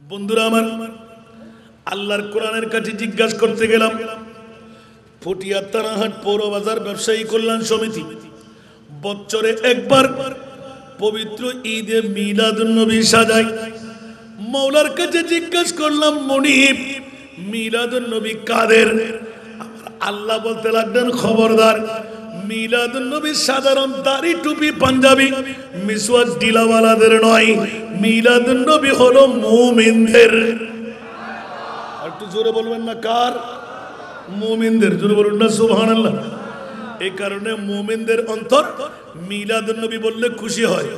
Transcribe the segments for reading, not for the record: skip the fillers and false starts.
বন্ধুরা আমার, আল্লাহর কোরআনের কাছে জিজ্ঞাসা করতে গেলাম। ফটিয়া তারাহাট পৌর বাজার ব্যবসায়ী কল্যাণ সমিতি বছরে একবার পবিত্র ঈদে মিলাদুন নবী সাজায়। মৌলার কাছে জিজ্ঞাসা করলাম, মুনিব মিলাদুন নবী কাদের? আল্লাহ বলতে লাগলেন, খবরদার, মিলাদুন নবী সাধারণ দাড়ি টুপি পাঞ্জাবি মিসওয়াক ডিলাওয়ালাদের নয়, মিলাদুন নবী হলো মুমিনদের। একটু জোরে বলবেন না, কার? মুমিনদের। জোরে বলুন না সুবহানাল্লাহ। এই কারণে মুমিনদের অন্তর মিলাদুন নবী বললে খুশি হয়,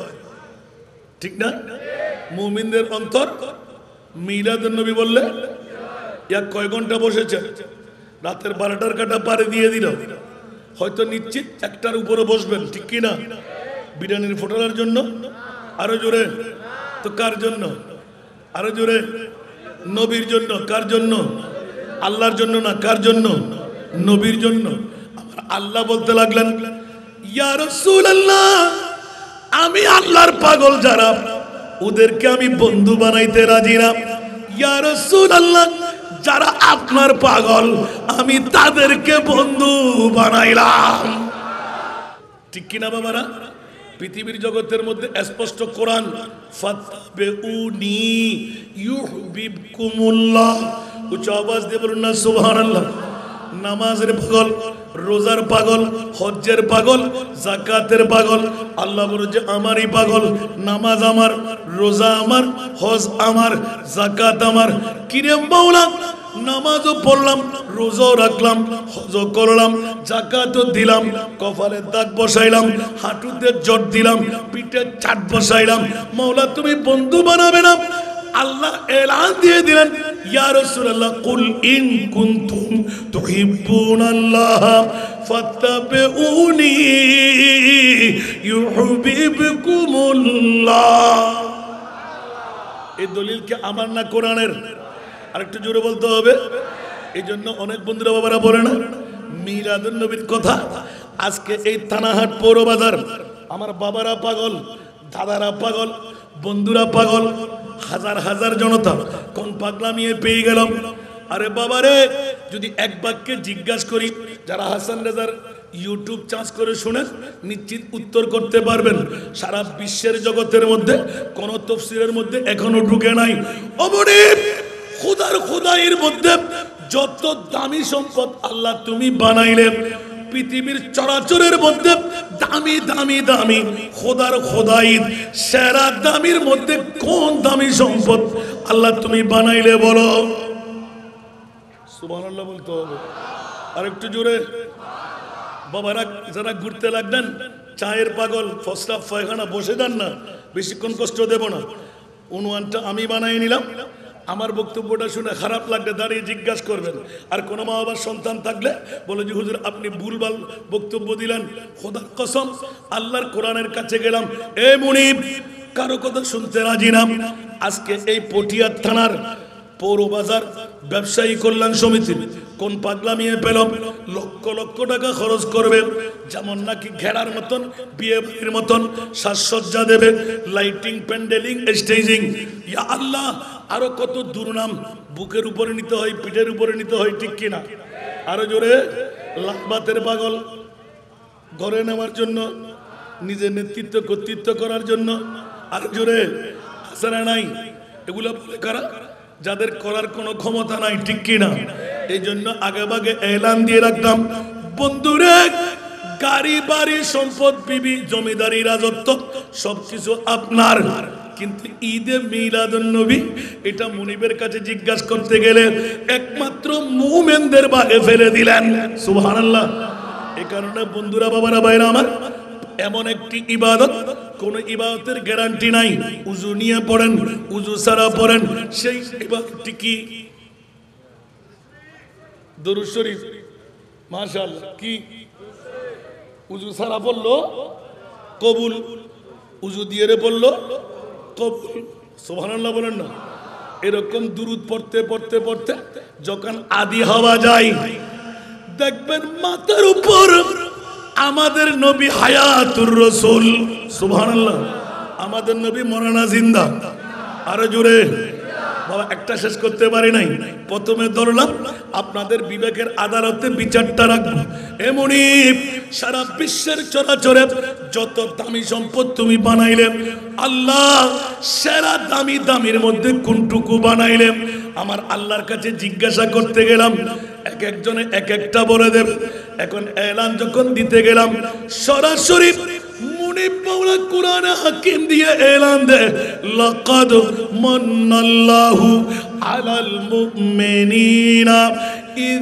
ঠিক না? মুমিনদের অন্তর মিলাদুন নবী বললে, এক কয় ঘন্টা বসেছে, রাতের 12টার কাটা পারে দিয়ে দিল, হয়তো নিশ্চিত একটার উপরে বসবেন, ঠিক কি না? বিরিয়ানির ফোটানোর জন্য। আরো জোরে। তো কার জন্য? আরো জোরে। নবীর জন্য। কার জন্য? আল্লাহর জন্য না, কার জন্য? নবীর জন্য। আল্লাহ বলতে লাগলেন, ইয়া রাসূলুল্লাহ, আমি আল্লাহর পাগল যারা, ওদেরকে আমি বন্ধু বানাইতে রাজি না। ইয়া রাসূলুল্লাহ, যারা আপনার পাগল, আমি তাদেরকে বন্ধু বানাইলাম। ঠিক কিনা বাবারা? পৃথিবীর জগতের মধ্যে স্পষ্ট কোরআন, ফাত্তাবিউনি ইউহিব্বুকুমুল্লাহ। উচ্চ আওয়াজ দিয়ে বলুন না সুবহানাল্লাহ। নামাজের পাগল, রোজার পাগল, হজ্জের পাগল, যাকাতের পাগল। আল্লাহ বলে যে আমারই পাগল, নামাজ আমার, রোজা আমার, হজ আমার, যাকাত আমার। কিরে মাওলা, নামাজও পড়লাম, রোজাও রাখলাম, হজও করলাম, যাকাতও দিলাম, কপালে দাগ বসাইলাম, হাঁটুতে জট দিলাম, পিঠে চাট বসাইলাম, মাওলা তুমি বন্ধু বানাবে না? আল্লাহ এলান দিয়ে দিলেন, ইয়া রাসূলুল্লাহ, কুল ইন কুনতুম তুহিব্বুনাল্লাহ ফাত্তাবিউনি ইউহিব্বুকুমুল্লাহ। এই দলিল কি আমার না কোরআনের? আরেকটু জোরে বলতে হবে। এই জন্য অনেক বন্ধুরা বাবারা বলে না মিলাদুন নবীর কথা। আজকে এই থানাহাট পৌর বাজার, আমার বাবারা পাগল, দাদারা পাগল, বন্ধুরা পাগল, হাজার হাজার জনতা কোন পাগলামি পেয়ে গেলাম। আরে বাবারে, যদি এক বাক্যে জিজ্ঞাসা করি, যারা হাসান রেজার ইউটিউব চার্জ করে শুনেন, নিশ্চিত উত্তর করতে পারবেন। সারা বিশ্বের জগতের মধ্যে কোন তাফসীরের মধ্যে এখনো ঢুকে নাই। অমনিব খুদার খুদাইয়ের মধ্যে যত দামি সম্পদ আল্লাহ তুমি বানাইলে, পৃথিবীর চরাচরের মধ্যে দামি দামি দামি খোদার খোদাইদ সেরা দামির মধ্যে কোন দামি সম্পদ আল্লাহ তুমি বানাইলে বলো? সুবহানাল্লাহ বলতে হবে। আর একটু জোরে। বাবারা যারা ঘুরতে লাগলেন, চায়ের পাগল, ফসলাফ পায়খানা বসে যান না, বেশিক্ষণ কষ্ট দেব না। উনওয়ানটা আমি বানাই নিলাম। আমার বক্তব্যটা শুনে খারাপ লাগলে দাঁড়িয়ে জিজ্ঞাসা করবেন। আর কোনো মা বাবার সন্তান থাকলে বলে যে হুজুর আপনি ভুলভাল বক্তব্য দিলেন, খোদার কসম আল্লাহর কোরআনের কাছে গেলাম, এ মুনিব কারো কথা শুনতে রাজি না। আজকে এই পটিয়া থানার পৌর বাজার ব্যবসায়ী কল্যাণ সমিতির কোন পাগলামি পেল, লক্ষ লক্ষ টাকা খরচ করবে, যেমন নাকি ঘেরার মতন, বিয়ে বাড়ির মতন সাজসজ্জা দেবে, লাইটিং, প্যান্ডেলিং, স্টেজিং। ইয়া আল্লাহ, আরো কত দুর্নাম বুকের উপরে নিতে হয়, পিঠের উপরে নিতে হয়, ঠিক কিনা? আরো জোরে। লাখবাতের পাগল, ঘরে নেওয়ার জন্য, নিজের নেতৃত্ব কর্তৃত্ব করার জন্য। আরো জোরে। আসারা নাই। এগুলো বলে কারা? যাদের করার কোনো ক্ষমতা নাই, ঠিক কিনা? এই জন্য আগে ভাগে এলান দিয়ে রাখলাম, বন্ধুরে, গাড়ি বাড়ি সম্পদ বিবি জমিদারি রাজত্ব সবকিছু আপনার, কিন্তু ঈদে মিলাদুন নবী এটা মুনিবের কাছে জিজ্ঞাসা করতে গেলে একমাত্র মুমিনদের ভাগে ফেলে দিলেন। সুবহানাল্লাহ। এই কারণে বন্ধুরা বাবারা ভাইরা আমার, এমন একটি ইবাদত, কোন ইবাদতের গ্যারান্টি নাই। উজু নিয়ে পড়েন, উজু ছাড়া পড়েন, সেই ইবাদতটি কি? দরুদ শরীফ। মাশাআল্লাহ। কি উজু ছাড়া পড়লো কবুল, উজু দিয়ে পড়লো কবুল। সুবহানাল্লাহ বলেন না। এরকম দুরুদ পড়তে পড়তে পড়তে যখন আদি হওয়া যায়, দেখবেন মাথার উপর আমাদের নবী হায়াতুর রাসূল। সুবহানাল্লাহ। আমাদের নবী মরানা জিন্দা। আরো জোরে। বাবা বাবা একটা শেষ করতে পারি নাই। প্রথমে ধরলাম আপনাদের বিবেকের আদালতে বিচারটা রাখবো। এমনই সারা বিশ্বের চরাচরে যত দামি সম্পদ তুমি বানাইলে, আল্লাহ সেরা দামি দামির মধ্যে কোনটুকু বানাইলে? আমার আল্লাহর কাছে জিজ্ঞাসা করতে গেলাম, এক একজনে এক একটা বলে দেবে। এখন এলান যখন দিতে গেলাম, সরাসরি মুনিব মাওলা কুরআনে হাকিম দিয়ে এলান দে, লাকাদ মান্নাল্লাহু আলাল মুমিনিনা ইয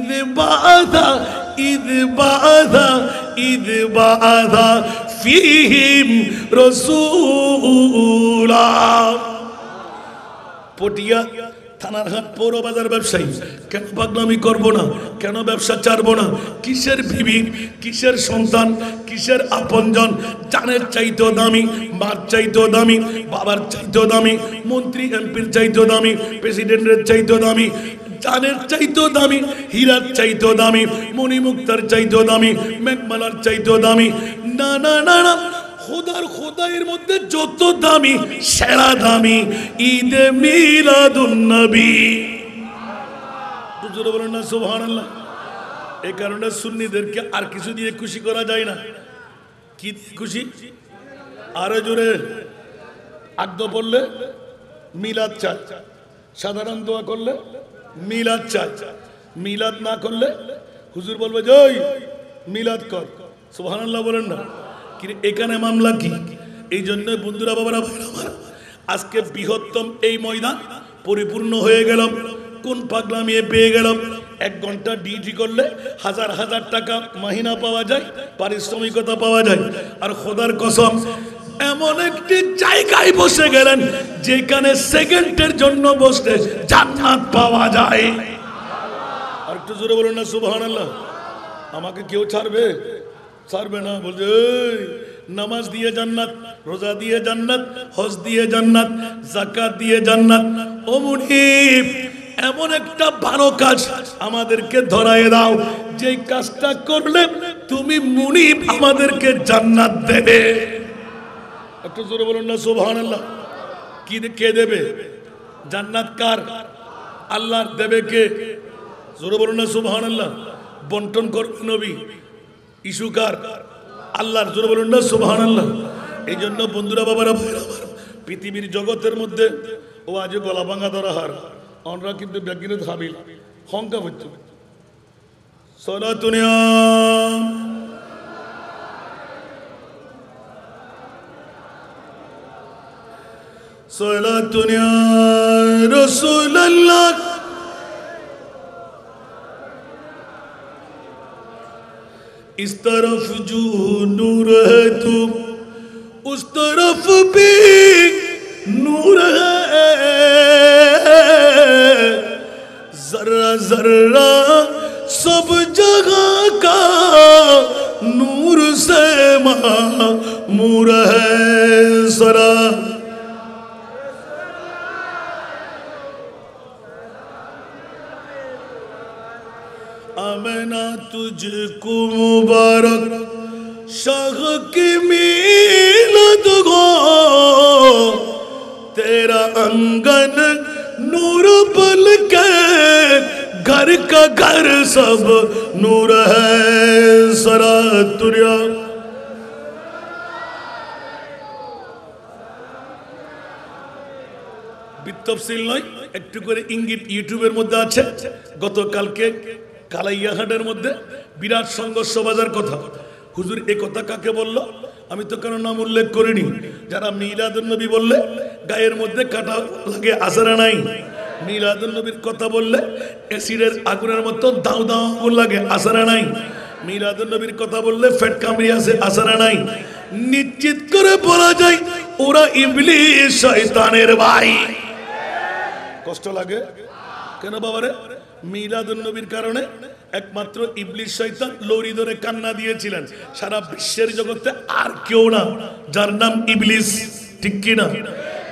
বাআথা ফীহিম রাসূলা। পটিয়া থানারহাট পৌর বাজার ব্যবসায়ী, কেন পাগলামি করব না? কেন ব্যবসা ছাড়বো না? কিসের বিবি, কিসের সন্তান, কিসের আপনজন? জানের চাইতেও দামি, মার চাইতেও দামি, বাবার চাইতেও দামি, মন্ত্রী এমপির চাইতেও দামি, প্রেসিডেন্টের চাইতেও দামি, জানের চাইতেও দামি, হীরার চাইতেও দামি, মণিমুক্তার চাইতেও দামি, মেঘমালার চাইতেও দামি। না না না না, খোদার খোদাইয়ের মধ্যে যত দামি, সেরা দামি ঈদে মিলাদুন নবী। জোরে বলেন না সুবহানাল্লাহ। এই কারণে সুন্নিদেরকে আর কিছু দিয়ে খুশি করা যায় না। কি দিয়ে খুশি? আরো জোরে। আগদ পড়লে মিলাদ চাই, সাধারণ দোয়া করলে মিলাদ চাই, মিলাদ না করলে হুজুর বলবে যে ওই মিলাদ কর। সুবহানাল্লাহ বলেন না। এখানে মামলা কি? এই জন্য বন্ধুরা, বাবারা, আজকে বৃহত্তম এই ময়দান পরিপূর্ণ হয়ে গেল। কোন পাগলামি পেয়ে গেল? 1 ঘন্টা ডিউটি করলে হাজার হাজার টাকা মাহিনা পাওয়া যায়, পারিশ্রমিকতা পাওয়া যায়। আর খোদার কসম, এমন একটি জায়গায় বসে গেলেন যেখানে সেকেন্ডের জন্য বসলে জান্নাত পাওয়া যায়। আর একটু জোরে বলুন না সুবহানাল্লাহ। আমাকে কেউ ছাড়বে? ছাড়বে না। বলছে নামাজ দিয়ে জান্নাত, রোজা দিয়ে জান্নাত, হজ দিয়ে জান্নাত, যাকাত দিয়ে জান্নাত। ও মুনিব, এমন একটা ভালো কাজ আমাদেরকে ধরায় দাও, যে কাজটা করলে তুমি মুনিব আমাদেরকে জান্নাত দেবে। একটু জোরে বলুন না সুবহানাল্লাহ। কি কে দেবে? জান্নাত কার? আল্লাহ দেবে। কে? জোরে বলুন না সুবহানাল্লাহ। বন্টন করবে নবী। ইস্যুকার? আল্লাহর। জোরে বলুন না সুবহানাল্লাহ। এই জন্য বন্ধুরা, বাবারা, পৃথিবীর জগতের মধ্যে ও আজ গলা ভাঙা ধরা হার, আমরা কিন্তু ব্যাগিনে হাবিল হংকা হচ্ছে। সলাতুনিয়া সলাতুনিয়া রাসূলুল্লাহ। इस तरफ जो नूर है तुम, उस तरफ भी नूर है। जर्रा जर्रा सब जगह का नूर से मामूर है। सरा आमना तुझको मुबारक, शाह की मिलद हो, तेरा अंगन नूर बल के, घर का घर सब नूर है। सरा तुरिया বিতফসিল নয়, একটু করে ইঙ্গিত ইউটিউবের মধ্যে আছে। গতকালকে কালাইয়াহাটের মধ্যে বিরাট সংঘর্ষ বাজার কথা। হুজুর এ কথা কাকে বলল? আমি তো কারো নাম উল্লেখ করিনি। যারা মিলাদুন নবী বললে গায়ের মধ্যে কাটা লাগে, আসরা নাই। মিলাদুন নবীর কথা বললে অ্যাসিডের আগুনের মতো দাও দাও আগুন লাগে, আসরা নাই। মিলাদুন নবীর কথা বললে ফেট কামড়ি আছে, আসরা নাই। নিশ্চিত করে বলা যায় ওরা ইবলিস, শয়তানের ভাই। কষ্ট লাগে কেন বাবারে? মিলাদুন নবীর কারণে একমাত্র ইবলিস শয়তান লৌরি ধরে কান্না দিয়েছিলেন। সারা বিশ্বের জগতে আর কেউ না যার নাম ইবলিস, ঠিক কি না?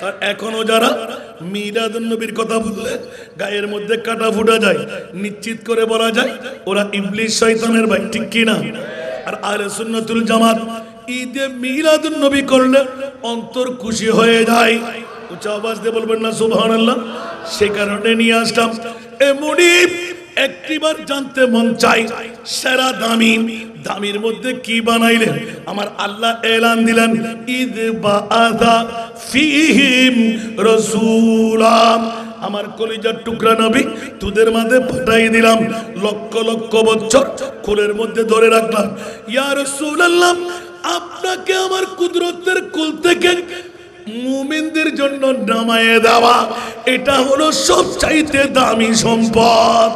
তার এখনো যারা মিলাদুন নবীর কথা বললে গায়ের মধ্যে কাটা ফুটা যায়, নিশ্চিত করে বলা যায় ওরা ইবলিস শয়তানের ভাই, ঠিক কি না? আর আহলে সুন্নাতুল জামাত ঈদে মিলাদুন নবী করলে অন্তর খুশি হয়ে যায়। উচ্চ আওয়াজ দিয়ে বলবেন না সুবহানাল্লাহ। সে কারণে নিয়ে আসলাম এমনি একটিবার জানতে মন চাই সেরা দামি দামির মধ্যে কি বানাইলেন আমার আল্লাহ এলান দিলেন ঈদ বাআদা ফীহিম রাসূলা আমার কলিজার টুকরা নবী তোদের মাঝে পাঠাই দিলাম লক্ষ লক্ষ বছর কোলের মধ্যে ধরে রাখলাম ইয়া রাসূলুল্লাহ আপনাকে আমার কুদরতের কোল থেকে মুমিনদের জন্য নামায়ে দেওয়া এটা হলো সবচাইতে দামি সম্পদ।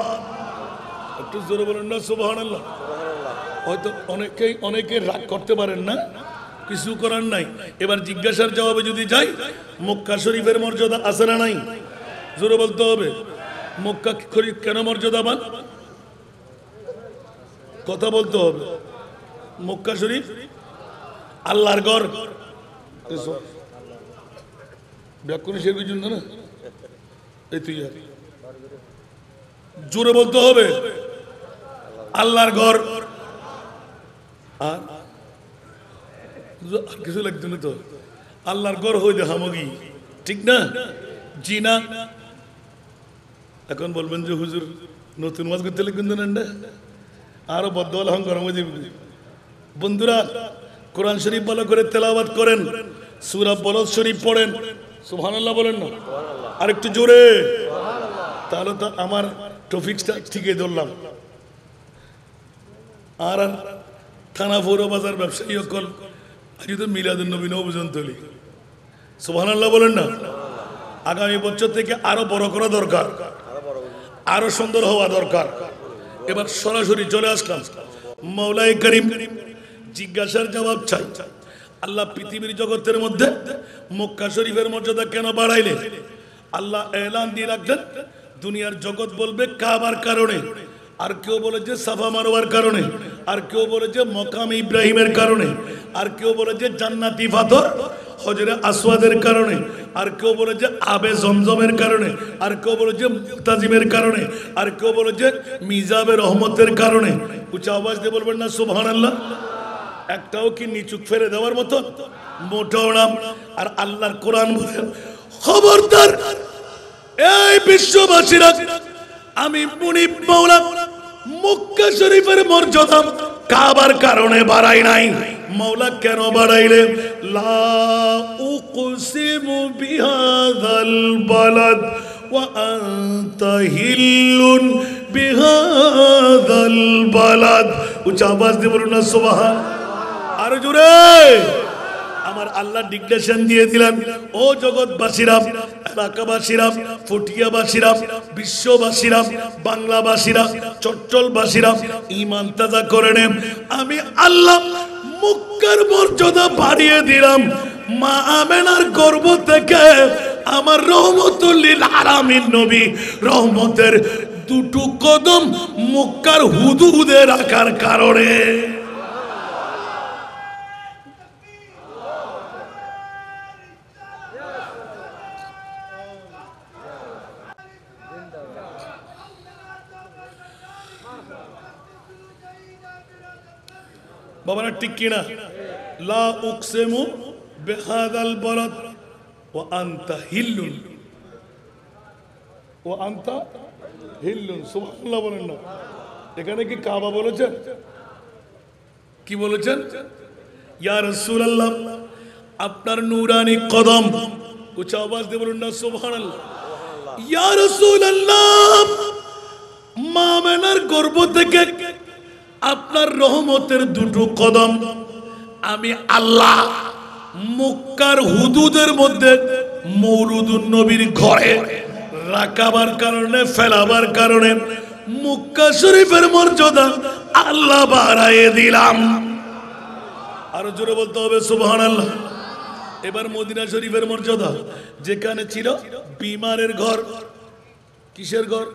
একটু জোরে বলেন না সুবহানাল্লাহ। হয়তো অনেকে রাগ করতে পারেন না, কিছু করার নাই। এবার জিজ্ঞাসার জবাবে যদি যাই মক্কা শরীফের মর্যাদা আছে না নাই? জোরে বলতে হবে। মক্কা শরীফ কেন মর্যাদাবান? কথা বলতে হবে। মক্কা শরীফ আল্লাহর ঘর। ব্যাকুল শেখের জন্য না এই তুই জোরে বলতে হবে আল্লাহর ঘর। আর কিছু লাগতো না তো আল্লাহর ঘর হয়ে দেখামগি ঠিক না? জি না। এখন বলবেন যে হুজুর নতুন মাছ করতে লিখবেন না আরো বদল হং গরম হয়ে যাবে। বন্ধুরা কোরআন শরীফ ভালো করে তেলাওয়াত করেন, সূরা বলদ শরীফ পড়েন, সুবহানাল্লাহ বলেন না আর একটু জোরে, তাহলে তো আমার টপিকটা ঠিকই ধরলাম। আর থানা পৌর বাজার ব্যবসায়ী সকল আজকে তো মিলাদুন নবী নবজন তলি, সুবহানাল্লাহ বলেন না। আগামী বছর থেকে আরো বড় করা দরকার, আরো সুন্দর হওয়া দরকার। এবার সরাসরি চলে আসলাম মাওলাই করিম জিজ্ঞাসার জবাব চাই। আল্লাহ পৃথিবীর জগতের মধ্যে মক্কা শরীফের মর্যাদা কেন বাড়াইলেন? আল্লাহ এলান দিয়ে রাখলেন দুনিয়ার জগৎ বলবে কাবার কারণে, আর কেউ বলে যে সাফা মারওয়ার কারণে, আর কেউ বলে যে মকাম ইব্রাহিমের কারণে, আর কেউ বলে যে জান্নাতি পাথর হজরে আসওয়াদের কারণে, আর কেউ বলে যে আবে জমজমের কারণে, আর কেউ বলে যে মুতাজিমের কারণে, আর কেউ বলে যে মিজাবের রহমতের কারণে। উচ্চ আওয়াজ দিয়ে বলবেন না সুবহানাল্লাহ। একটাও কি নিচুক ফেলে দেওয়ার মতো? মোটাও না। আর আল্লাহর কোরআন বলেন খবরদার এই বিশ্ববাসীরা আমি মুনিব মাওলা মক্কা শরীফের মর্যাদা কাবার কারণে বাড়াই নাই। মাওলা কেন বাড়াইলে? লা উকসিমু বিহাযাল বালাদ ওয়া আনতা হিল্লুন বিহাযাল বালাদ। উচ্চ আওয়াজ দিয়ে বলুন না সুবহান। আর জোরে আমার আল্লাহ ডিক্লেরেশন দিয়ে দিলেন ও জগৎবাসীরা, এলাকাবাসীরা, ফটিয়াবাসীরা, বিশ্ববাসীরা, বাংলাবাসীরা, চট্টলবাসীরা ঈমান তাজা করে নেন। আমি আল্লাহ মক্কার মর্যাদা বাড়িয়ে দিলাম। মা আমেনার গর্ভ থেকে আমার রহমতুল লিল আলামিন নবী রহমতের দুটো কদম মক্কার হুদুদে রাখার কারণে। বাবারা ঠিক কিনা? লা উকসিমু বিহাযাল বালাদ ওয়া আনতা হিল্লুন, ওয়া আনতা হিল্লুন, সুবহানাল্লাহ বলেন না। এখানে কি কাবা বলেছেন? কি বলেছেন? ইয়া রাসূলুল্লাহ আপনার নূরানি কদম। উচ্চ আওয়াজ দিয়ে বলুন না সুবহানাল্লাহ। ইয়া রাসূলুল্লাহ মা আমেনার গর্ভ থেকে আপনার রহমতের দুটো কদম আমি আল্লাহ মক্কার হুদুদের মধ্যে মওলুদুন নবীর ঘরে রাখাবার কারণে, ফেলাবার কারণে মক্কা শরীফের মর্যাদা আল্লাহ বাড়াইয়ে দিলাম। আরো জোরে বলতে হবে সুবহানাল্লাহ। এবার মদিনা শরীফের মর্যাদা যেখানে ছিল বিমারের ঘর, কিসের ঘর?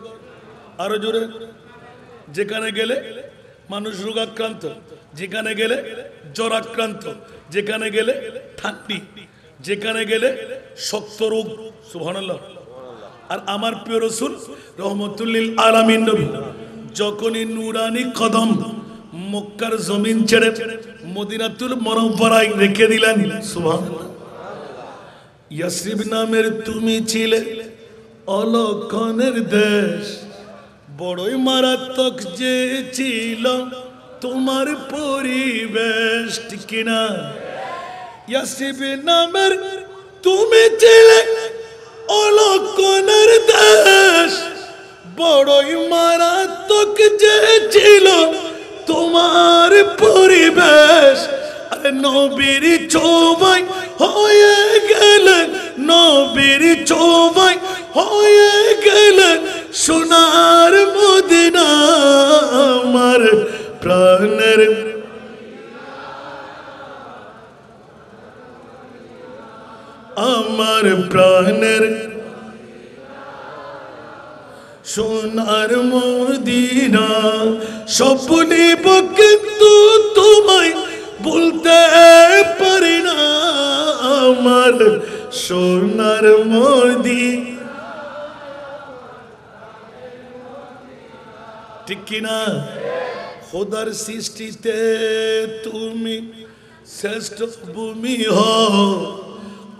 আরো জোরে। যেখানে গেলে মানুষ রোগাক্রান্ত, যেখানে গেলে জ্বর আক্রান্ত, যেখানে গেলে ঠান্ডি, যেখানে গেলে শক্ত রোগ, সুবহানাল্লাহ। আর আমার প্রিয় রাসূল রহমতুল লিল আলামিন নবী যখনই নূরানি কদম মক্কার জমিন ছেড়ে মদিনাতুল মুনাওয়ারায় রেখে দিলেন, সুবহানাল্লাহ, ইয়াসরিব নামের তুমি ছিলে অলক্ষণের দেশ, বড়ই মারাত্মক যে ছিল তোমার পরিবেশ, ঠিক কিনা? ইয়াসরিব নামের তুমি ছিলে অলক্ষণের দেশ, বড়ই মারাত্মক যে ছিল তোমার পরিবেশ। আরে নবীর চৌবাই হয়ে গেলেন, নবীর চৌবাই হয়ে গেলেন সোনার মদিনা, আমার প্রাণের আমার প্রাণের সোনার মদিনা। স্বপ্নিব কিন্তু তোমায় বলতে পারি না, আমার সোনার মদিনা, ঠিক কিনা? খোদার সৃষ্টিতে তুমি শ্রেষ্ঠ ভূমি হও,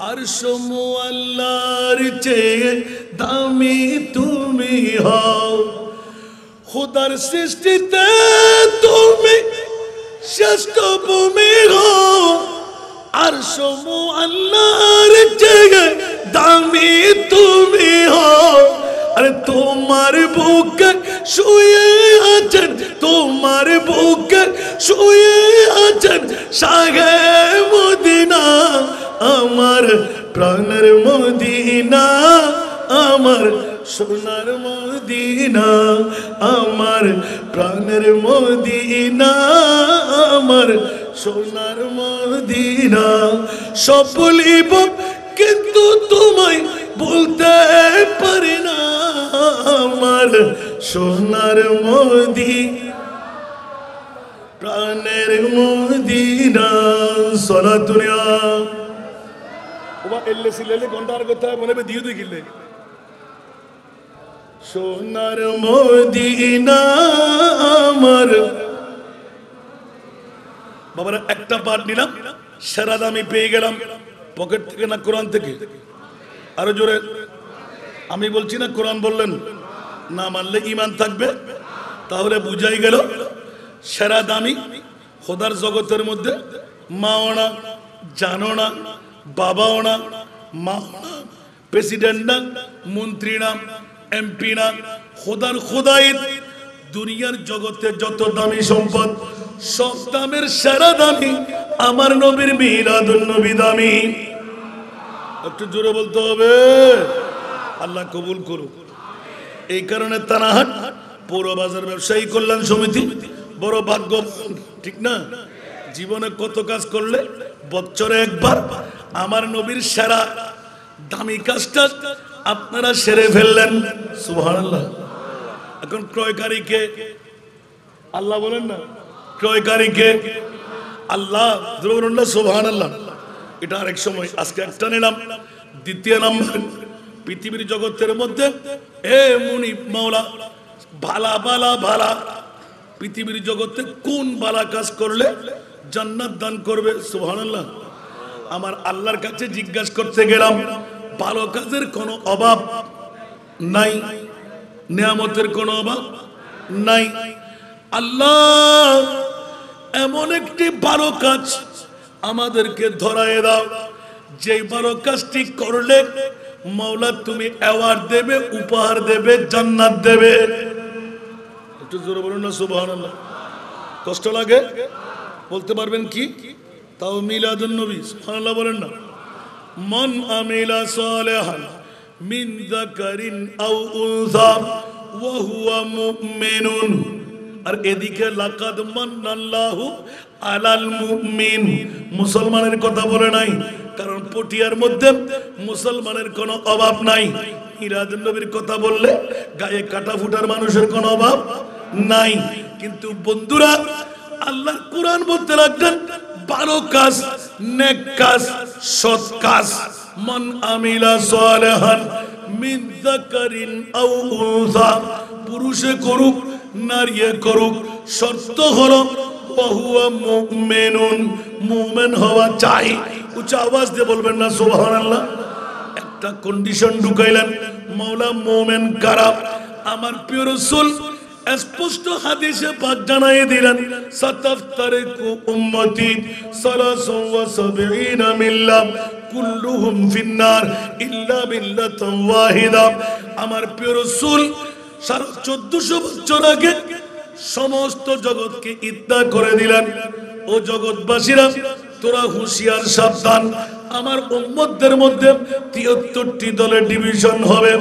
আর সমু আল্লাহর চেয়ে দামি তুমি হও। খোদার সৃষ্টিতে তুমি শ্রেষ্ঠ ভূমি হও, আর সমু আল্লাহর চেয়ে দামি তুমি হও। আরে তোমার বুকে শুয়ে আছেন, তোমার বুকে শুয়ে আছেন শাহে মদিনা, আমার প্রাণের মদিনা, আমার সোনার মদিনা, আমার প্রাণের মদিনা, আমার সোনার মদিনা। সব বলিব কিন্তু তোমায় বলতে পারি না, আমার সোনার মদিনা, প্রাণের মদিনা। সোনা দুনিয়া ওবা এল্লে সিলেলে ঘন্টার কথা মনে হবে দিয়ে দিলে সোনার মদিনা আমার। বাবারা একটা পাঠ নিলাম, সেরা দামি পেয়ে গেলাম, পকেট থেকে না কোরআন থেকে? আরো জোরে আমি বলছি না, কোরআন বললেন না মানলে ইমান থাকবে, তাহলে বুঝাই গেল সেরা দামি খোদার জগতের মধ্যে মাও না, জানো না, বাবাও না, মা না, প্রেসিডেন্ট না, মন্ত্রী না, এমপি না, খোদার খোদাইত দুনিয়ার জগতে যত দামি সম্পদ সব দামের সেরা দামি আমার নবীর মিলাদুন নবী দামি। একটু জোরে বলতে হবে, আল্লাহ কবুল করুক। এই কারণে তানাহাট পৌর বাজার ব্যবসায়ী কল্যাণ সমিতি বড় ভাগ্য, ঠিক না? জীবনে কত কাজ করলে বছরে একবার আমার নবীর সেরা দামি কাজটা আপনারা সেরে ফেললেন, সুবহানাল্লাহ। এখন ক্রয়কারীকে আল্লাহ বলেন না, ক্রয়কারীকে আল্লাহ, সুবহানাল্লাহ। এটা আরেক সময়, আজকে একটা নিলাম। দ্বিতীয় নাম্বার, পৃথিবীর জগতের মধ্যে এ মুনিব মাওলা ভালা ভালা ভালা, পৃথিবীর জগতে কোন ভালা কাজ করলে জান্নাত দান করবে? সুবহানাল্লাহ। আমার আল্লাহর কাছে জিজ্ঞাসা করতে গেলাম, ভালো কাজের কোনো অভাব নাই, নিয়ামতের কোনো অভাব নাই। আল্লাহ এমন একটি ভালো কাজ আমাদেরকে ধরায় দাও, যে ভালো কাজটি করলে মাওলা তুমি অ্যাওয়ার্ড দেবে, উপহার দেবে, জান্নাত দেবে। একটু জোরে বলুন না সুবহানাল্লাহ। কষ্ট লাগে? বলতে পারবেন কি? তাও মিলাদুন নবী, সুবহানাল্লাহ বলেন না। মান আমিলা সালিহান মিন যাকারিন আও উনসা ওয়া হুয়া মুমিনুন। আর এদিকে লাকাদ মান্নাল্লাহু আলাল মুমিন, মুসলমানের কথা বলে নাই, কারণ পটিয়ার মধ্যে মুসলমানের কোনো অভাব নাই। মিলাদুন নবীর কথা বললে গায়ে কাটা ফুটার মানুষের কোনো অভাব নাই। কিন্তু বন্ধুরা, আল্লাহর কোরআন বলতে লাগলেন ভালো কাজ, নেক কাজ, সৎ কাজ। মান আমিলা সালিহান মিন যাকারিন আও উনসা, পুরুষে করুক নারীয়ে করুক, শর্ত হলো ওয়া হুয়া মুমিনুন, মুমিন হওয়া চাই। উচ্চ আওয়াজ দিয়ে বলবেন না সুবহানাল্লাহ। একটা কন্ডিশন ঢুকাইলেন, মাওলা মুমিন কারা? আমার প্রিয় রাসূল স্পষ্ট হাদিসে পাক জানাই দিলেন, সাতাফতারিকু উম্মতি 73 মিল্লাহ কুল্লুহুম ফিন্নার ইল্লা মিল্লাতান ওয়াহিদা। আমার প্রিয় রাসূল 1450 বছর আগে সমস্ত জগৎকে ইদ্যা করে দিলেন, ও জগৎবাসীরা তোরা হুঁশিয়ার সাবধান, আমার উম্মতদের মধ্যে 73টি দলের ডিভিশন হবে,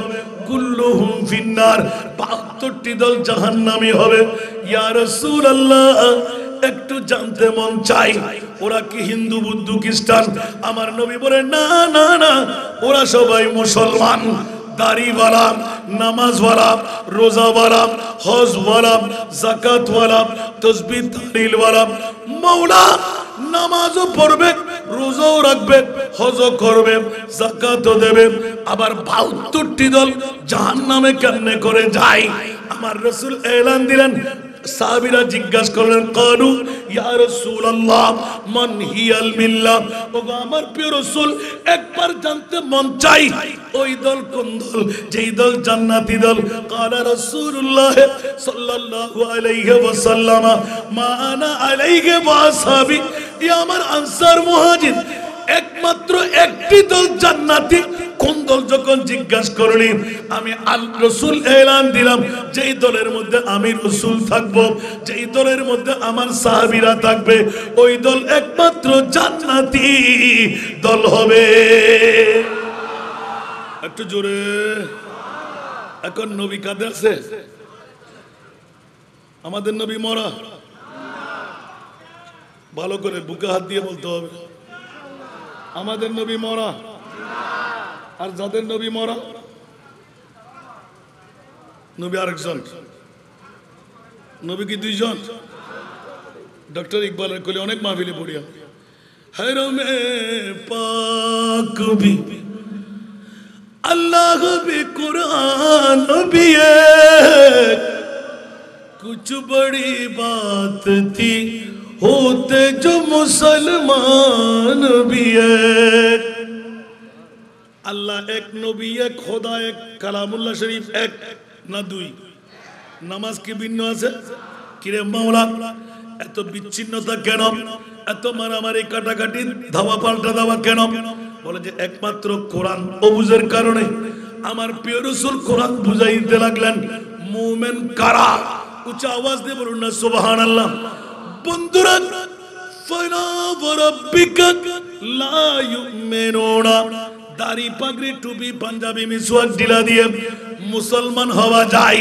কুল্লুহুম ফিন্নার 72টি দল জাহান্নামী হবে। ইয়া রাসূলুল্লাহ, একটু জানতে মন চাই ওরা কি হিন্দু, বুদ্ধ, খ্রিস্টান? আমার নবী বলেন না না না, ওরা সবাই মুসলমান, দাড়িওয়ালা, নামাজওয়ালা, রোজাওয়ালা, হজওয়ালা, যাকাতওয়ালা, তাসবিহ তাহলিলওয়ালা। মাওলা নামাজও পড়বে, রোজাও রাখবে, হজও করবে, যাকাতও দেবে, আবার 72টি দল জাহান্নামে কেমনে করে যায়? আমার রাসূল এলান দিলেন। সাহাবীরা জিজ্ঞাসা করলেন, কালু ইয়া রাসূলুল্লাহ মান হিয়াল মিল্লাহ? ওগো আমার প্রিয় রাসূল, একবার জানতে মন চাই ওই দল কোন দল, যেই দল জান্নাতি দল। কালা রাসূলুল্লাহ সাল্লাল্লাহু আলাইহি ওয়াসাল্লাম, মা আনা আলাইহি ওয়া আসহাবি। ইয়া আমার আনসার মুহাজির, একমাত্র একটি দল জান্নাতি। কোন দল? যখন জিজ্ঞাসা করলি, আমি রাসূল এলান দিলাম, যেই দলের মধ্যে আমি রাসূল থাকবো, যেই দলের মধ্যে আমার সাহাবীরা থাকবে, ওই দল একমাত্র জান্নাতি দল হবে। একটু জোরে। এখন নবী কাঁদে আছে, আমাদের নবী মরা। ভালো করে বুকে হাত দিয়ে বলতে হবে, আমাদের নবী মরা। আর যাদের নবী মরা, নবী আরেকজন। নবী কি দুইজন? ডক্টর ইকবালের কোলে অনেক মাহফিলে পড়িয়া, হরমে পাক भी अल्लाह भी कुरान भी एक, कुछ बड़ी बात थी होते जो मुसलमान भी एक। আল্লাহ এক, নবী এক, খোদা এক, কালামুল্লাহ শরীফ এক না দুই? নামাজ কি ভিন্ন আছে? কিরে মাওলা, এত বিচ্ছিন্নতা কেন? এত মারামারি, কাটাকাটি, ধাওয়া পাল্টা দেওয়া কেন? বলে যে একমাত্র কোরআন অবুঝের কারণে। আমার প্রিয় রাসূল কোরআন বুঝাইতে লাগলেন, মুমিন কারা? উচ্চ আওয়াজ দিয়ে বলুন না সুবহানাল্লাহ। বন্ধুরা, ফালা ওয়ারাব্বিকা লা ইউমিনুনা, দাড়ি, পাগড়ি, টুপি, পাঞ্জাবি, মিসওয়াক ঢিলা দিয়ে মুসলমান হওয়া যায়,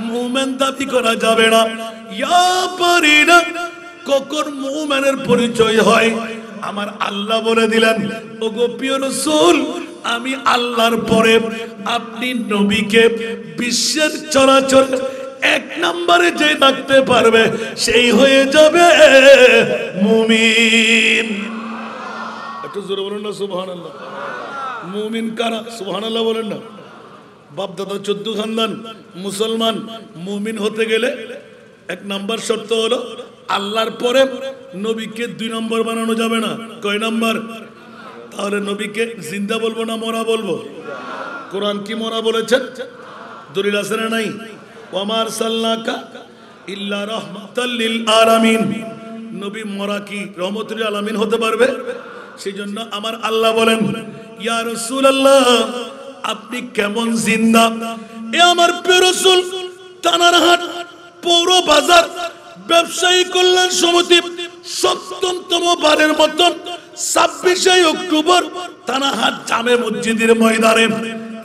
মুমিন দাবি করা যাবে না। ইয়া পারিনা, কখন মুমিনের পরিচয় হয়? আমার আল্লাহ বলে দিলেন, ওগো প্রিয় রাসূল, আমি আল্লাহর পরে আপনি নবীকে বিশ্বের চরাচর এক নম্বরে যে রাখতে পারবে, সেই হয়ে যাবে মুমিন। একটু জোরে বলুন না সুবহানাল্লাহ। মুমিন কারা? সুবহানাল্লাহ বলেন না। বাপ দাদা 14 খানদান মুসলমান। মুমিন হতে গেলে এক নাম্বার শর্ত হলো, আল্লাহর পরে নবীকে 2 নম্বর বানানো যাবে না। কয় নাম্বার? তাহলে নবীকে জিন্দা বলবো না মরা বলবো? কোরআন কি মরা বলেছেন? দলিল আছে না নাই? ওয়ামা আরসালনাকা ইল্লা রাহমাতাল লিল আলামিন। নবী মরা কি রহমতুল লিল আলামিন হতে পারবে? সেজন্য আমার আল্লাহ বলেন, ইয়া রাসূলুল্লাহ, আপনি কেমন জিন্দা? এ আমার প্রিয় রাসূল, তানারহাট পৌর বাজার ব্যবসায়ী কল্যাণ সমিতি ৭০তম বারের মতন ২৬শে অক্টোবর তানারহাট জামে মসজিদের ময়দানে,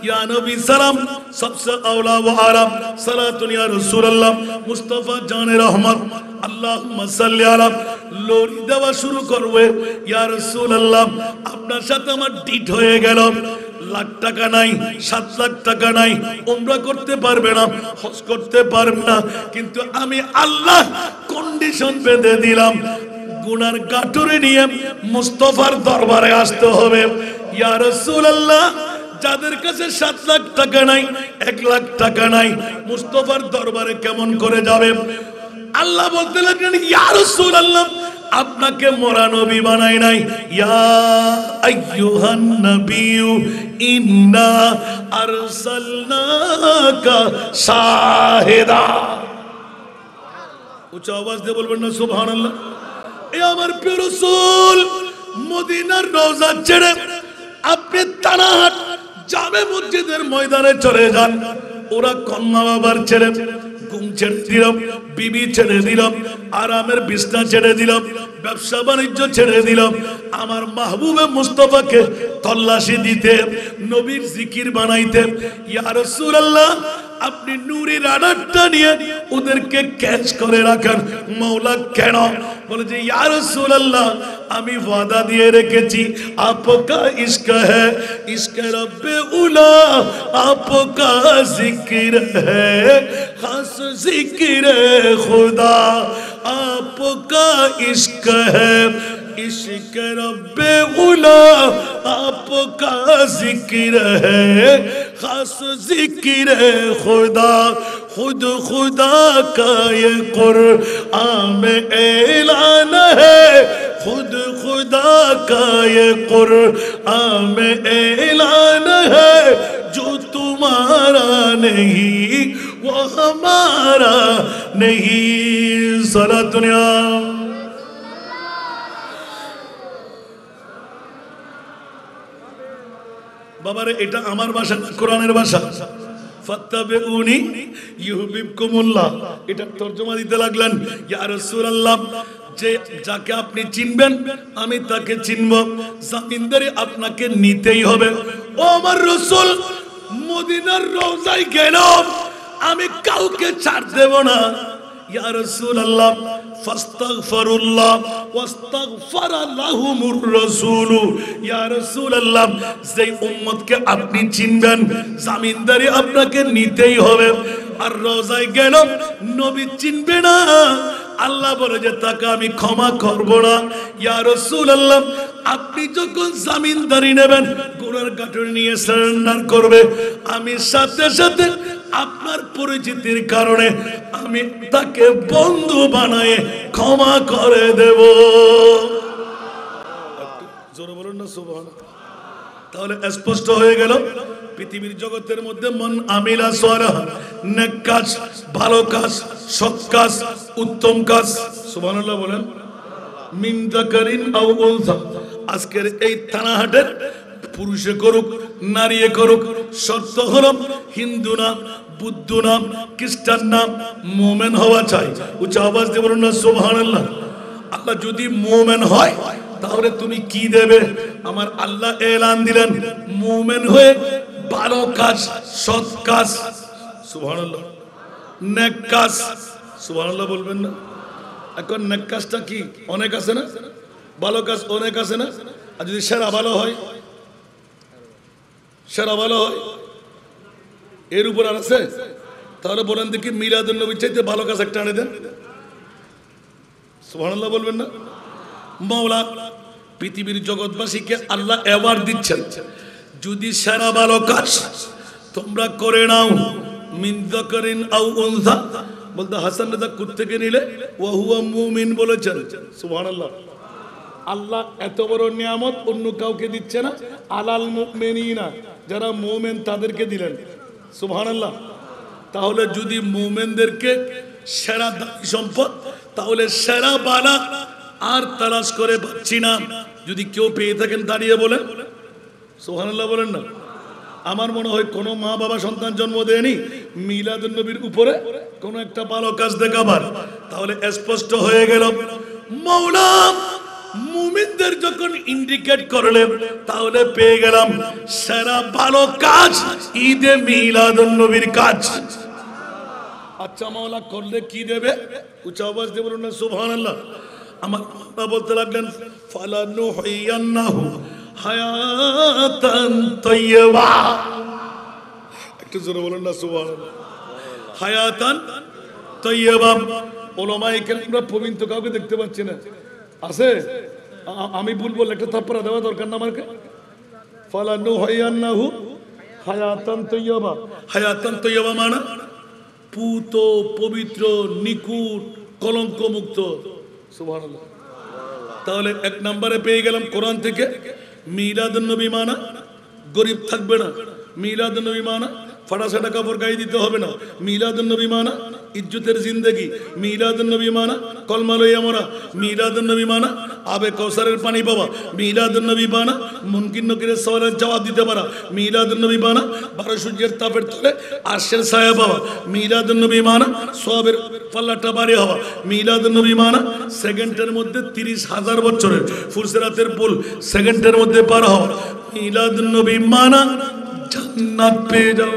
ইয়া নবী সালাম, সবসে আওলা ওয়া আরাম সালাতুন ইয়া রাসূলুল্লাহ মুস্তাফা জানে রহমত আল্লাহুম্মা সাল্লি আলা, লোরি দেওয়া শুরু করবে। ইয়া রাসূলুল্লাহ, আপনার সাথে আমার ডিট হয়ে গেল, লাখ টাকা নাই, 7 লাখ টাকা নাই, উমরা করতে পারবে না, হজ করতে পারবে না, কিন্তু আমি আল্লাহ কন্ডিশন বেঁধে দিলাম, গুনার গাটুরে নিয়ে মুস্তাফার দরবারে আসতে হবে। ইয়া রাসূলুল্লাহ, যাদের কাছে 7 লাখ টাকা নাই, 1 লাখ টাকা নাই, মুস্তাফার দরবারে কেমন করে যাবে? আল্লাহ বলতে লাগলেন, ইয়া রাসূলুল্লাহ, আপনাকে মরা নবী বানাই নাই। ইয়া আইয়ুহান নবিয়্যু ইন্না আরসালনাকা শাহিদা। উচ্চ আওয়াজ দিয়ে বলবেন না সুবহানাল্লাহ। এ আমার প্রিয় রাসূল মদিনার রওজা ছেড়ে আপনি তানাহাট জামে মসজিদের ময়দানে চলে যান। ওরা কন্যা বাবার ছেড়ে ঘুম ছেড়ে দিলাম, বিবি ছেড়ে দিলাম, আরামের বিছনা ছেড়ে দিলাম, ব্যবসা বাণিজ্য ছেড়ে দিলাম, আমার মাহবুবে মুস্তাফাকে তল্লাশি দিতে, নবীর জিকির বানাইতে। ইয়া রাসূলুল্লাহ আপনি নূরি রাডারটা নিয়ে ওদেরকে ক্যাচ করে রাখেন। মাওলা কেন? বলে যে ইয়া রাসূলুল্লাহ আমি ওয়াদা দিয়ে রেখেছি আপকা ইশক হ্যায়, ইশক রব্বে উলা আপকা জিকির হ্যায়, খাস জিকির খুদা আপকা ইশক হ্যায়, इश्क रब्बे उला आपका जिक्र है, खास जिक्र खुदा, खुद खुदा का ये कुरआन में ऐलान है, खुद खुदा का ये कुरआन में ऐलान है, जो तुम्हारा नहीं वो हमारा नहीं। सारा दुनिया বাবারে এটা আমার ভাষা না, কোরআনের ভাষা। ফাত্তাবিউনি ইউহিব্বুকুমুল্লাহ, এটা তরজমা দিতে লাগলেন। ইয়া রাসূলুল্লাহ যে যাকে আপনি চিনবেন আমি তাকে চিনব, জামিনদারি আপনাকে নিতেই হবে। ও আমার রাসূল মদিনার রওজায় গেলাম, আমি কাউকে ছাড় দেব না। ইয়া রাসূলুল্লাহ ফাস্তাগফিরুল্লাহ ওয়াস্তাগফারা লাহুমুর রাসূল। ইয়া রাসূলুল্লাহ যেই উম্মতকে আপনি চিনবেন জামিনদারি আপনাকে নিতেই হবে। আর রওজায় গেল নবী চিনবে না, আল্লাহ বলে যে তাকে আমি ক্ষমা করব না। ইয়া রাসূলুল্লাহ আপনি যখন জামিনদারি নেবেন গুনার গাঁটুনি নিয়ে সারেন্ডার করবে, আমি সাথে সাথে আপনার পরিচিতির কারণে আমি তাকে বন্ধু বানায়ে ক্ষমা করে দেব। জোরে বলুন না সুবহানাল্লাহ। তাহলে স্পষ্ট হয়ে গেল পৃথিবীর জগতের মধ্যে মন আমিলা সালাহ, নেক কাজ, ভালো কাজ, সৎ কাজ, উত্তম কাজ, সুবহানাল্লাহ বলেন, মিন যাকারিন আও উনসা। আজকের এই থানাহাটের পুরুষে করুক নারী করুক, শর্ত হলো হিন্দু না, বুদ্ধ না, খ্রিস্টান না, মুমিন হওয়া চাই। উচ্চ আওয়াজ দিয়ে বলুন না সুবহানাল্লাহ। আল্লাহ যদি মুমিন হয় তাহলে তুমি কি দেবে? আমার আল্লাহ এলান দিলেন মুমিন হয়ে ভালো কাজ, সৎ কাজ, সুবহানাল্লাহ, নেক কাজ, সুবহানাল্লাহ বলবেন না। এখন নেক কাজটা কি? অনেক আছে না, ভালো কাজ অনেক আছে না। আর যদি সেরা ভালো হয়, সেরা ভালো হয় এর উপর আর আছে, তাহলে বলেন দেখি মিলাদুন নবীর চাইতে ভালো কাজ একটা আনে দেন। সুবহানাল্লাহ বলবেন না। মাওলা পৃথিবীর জগৎবাসীকে আল্লাহ অ্যাওয়ার্ড দিচ্ছেন, যদি সেরা ভালো কাজ তোমরা করে নাও, মিন যাকারিন আও উনসা, বলতে হাসান রাজা কুত থেকে নিলে ওয়া হুয়া মুমিন বলেছেন। সুবহানাল্লাহ। আল্লাহ এত বড় নিয়ামত অন্য কাউকে দিচ্ছে না, আলাল মুমিনিনা যারা মুমিন তাদেরকে দিলেন। সুবহানাল্লাহ। তাহলে যদি মুমিনদেরকে সেরা দামি সম্পদ, তাহলে সেরা বালা আর তালাশ করে পাচ্ছি না। যদি কেউ পেয়ে থাকেন দাঁড়িয়ে বলেন সুবহানাল্লাহ বলেন না। আমার মনে হয় কোনো মা বাবা সন্তান জন্ম দেয়নি মিলাদুন নবীর উপরে কোনো একটা ভালো কাজ দেখাবার। তাহলে স্পষ্ট হয়ে গেল মাওলা মুমিনদের যখন ইন্ডিকেট করলেন তাহলে পেয়ে গেলাম সেরা ভালো কাজ ঈদে মিলাদুন নবীর কাজ। আচ্ছা মাওলা করলে কি দেবে? উচ্চ আওয়াজ দিয়ে বলুন না সুবহানাল্লাহ। আমার আল্লাহ বলতে লাগলেন ফালানুহিয়ান্নাহু হায়াতান তাইয়্যিবা। একটু জোরে বলুন না সুবহানাল্লাহ। হায়াতান তাইয়্যিবা। উলামায়ে কেরামরা পবিত্র কাউকে দেখতে পাচ্ছি না, আছে? আমি ভুল বললে একটা থাপ্পড়া দেওয়া দরকার না আমাকে। ফালানুহিয়ান্নাহু হায়াতান তাইয়্যিবা। হায়াতান তাইয়্যিবা মানে পুত, পবিত্র, নিকুট, কলঙ্ক মুক্ত। সুবহানাল্লাহ। তাহলে এক নম্বরে পেয়ে গেলাম কোরআন থেকে মিলাদুন নবী মানা গরিব থাকবে না। মিলাদুন নবী মানা ফাটা সাটা কাপড় গায়ে দিতে হবে না। মিলাদুন নবী মানা ইজ্জতের জিন্দেগি। মিলাদুন নবী মানা কলমা লইয়া মরা। মিলাদুন নবী মানা আবে কৌসারের পানি পাওয়া। মিলাদুন নবী মানা মুনকির নকিরের সওয়ালের জবাব দিতে পারা। মিলাদুন নবী মানা 12 সূর্যের তাপের তলে আরশের ছায়া পাওয়া। মিলাদুন নবী মানা সওয়াবের পাল্লাটা বাড়ি হওয়া। মিলাদুন নবী মানা সেকেন্ডের মধ্যে 30,000 বছরের ফুরসিরাতের পুল সেকেন্ডের মধ্যে পার হওয়া। মিলাদুন নবী মানা জান্নাত পেয়ে যাও।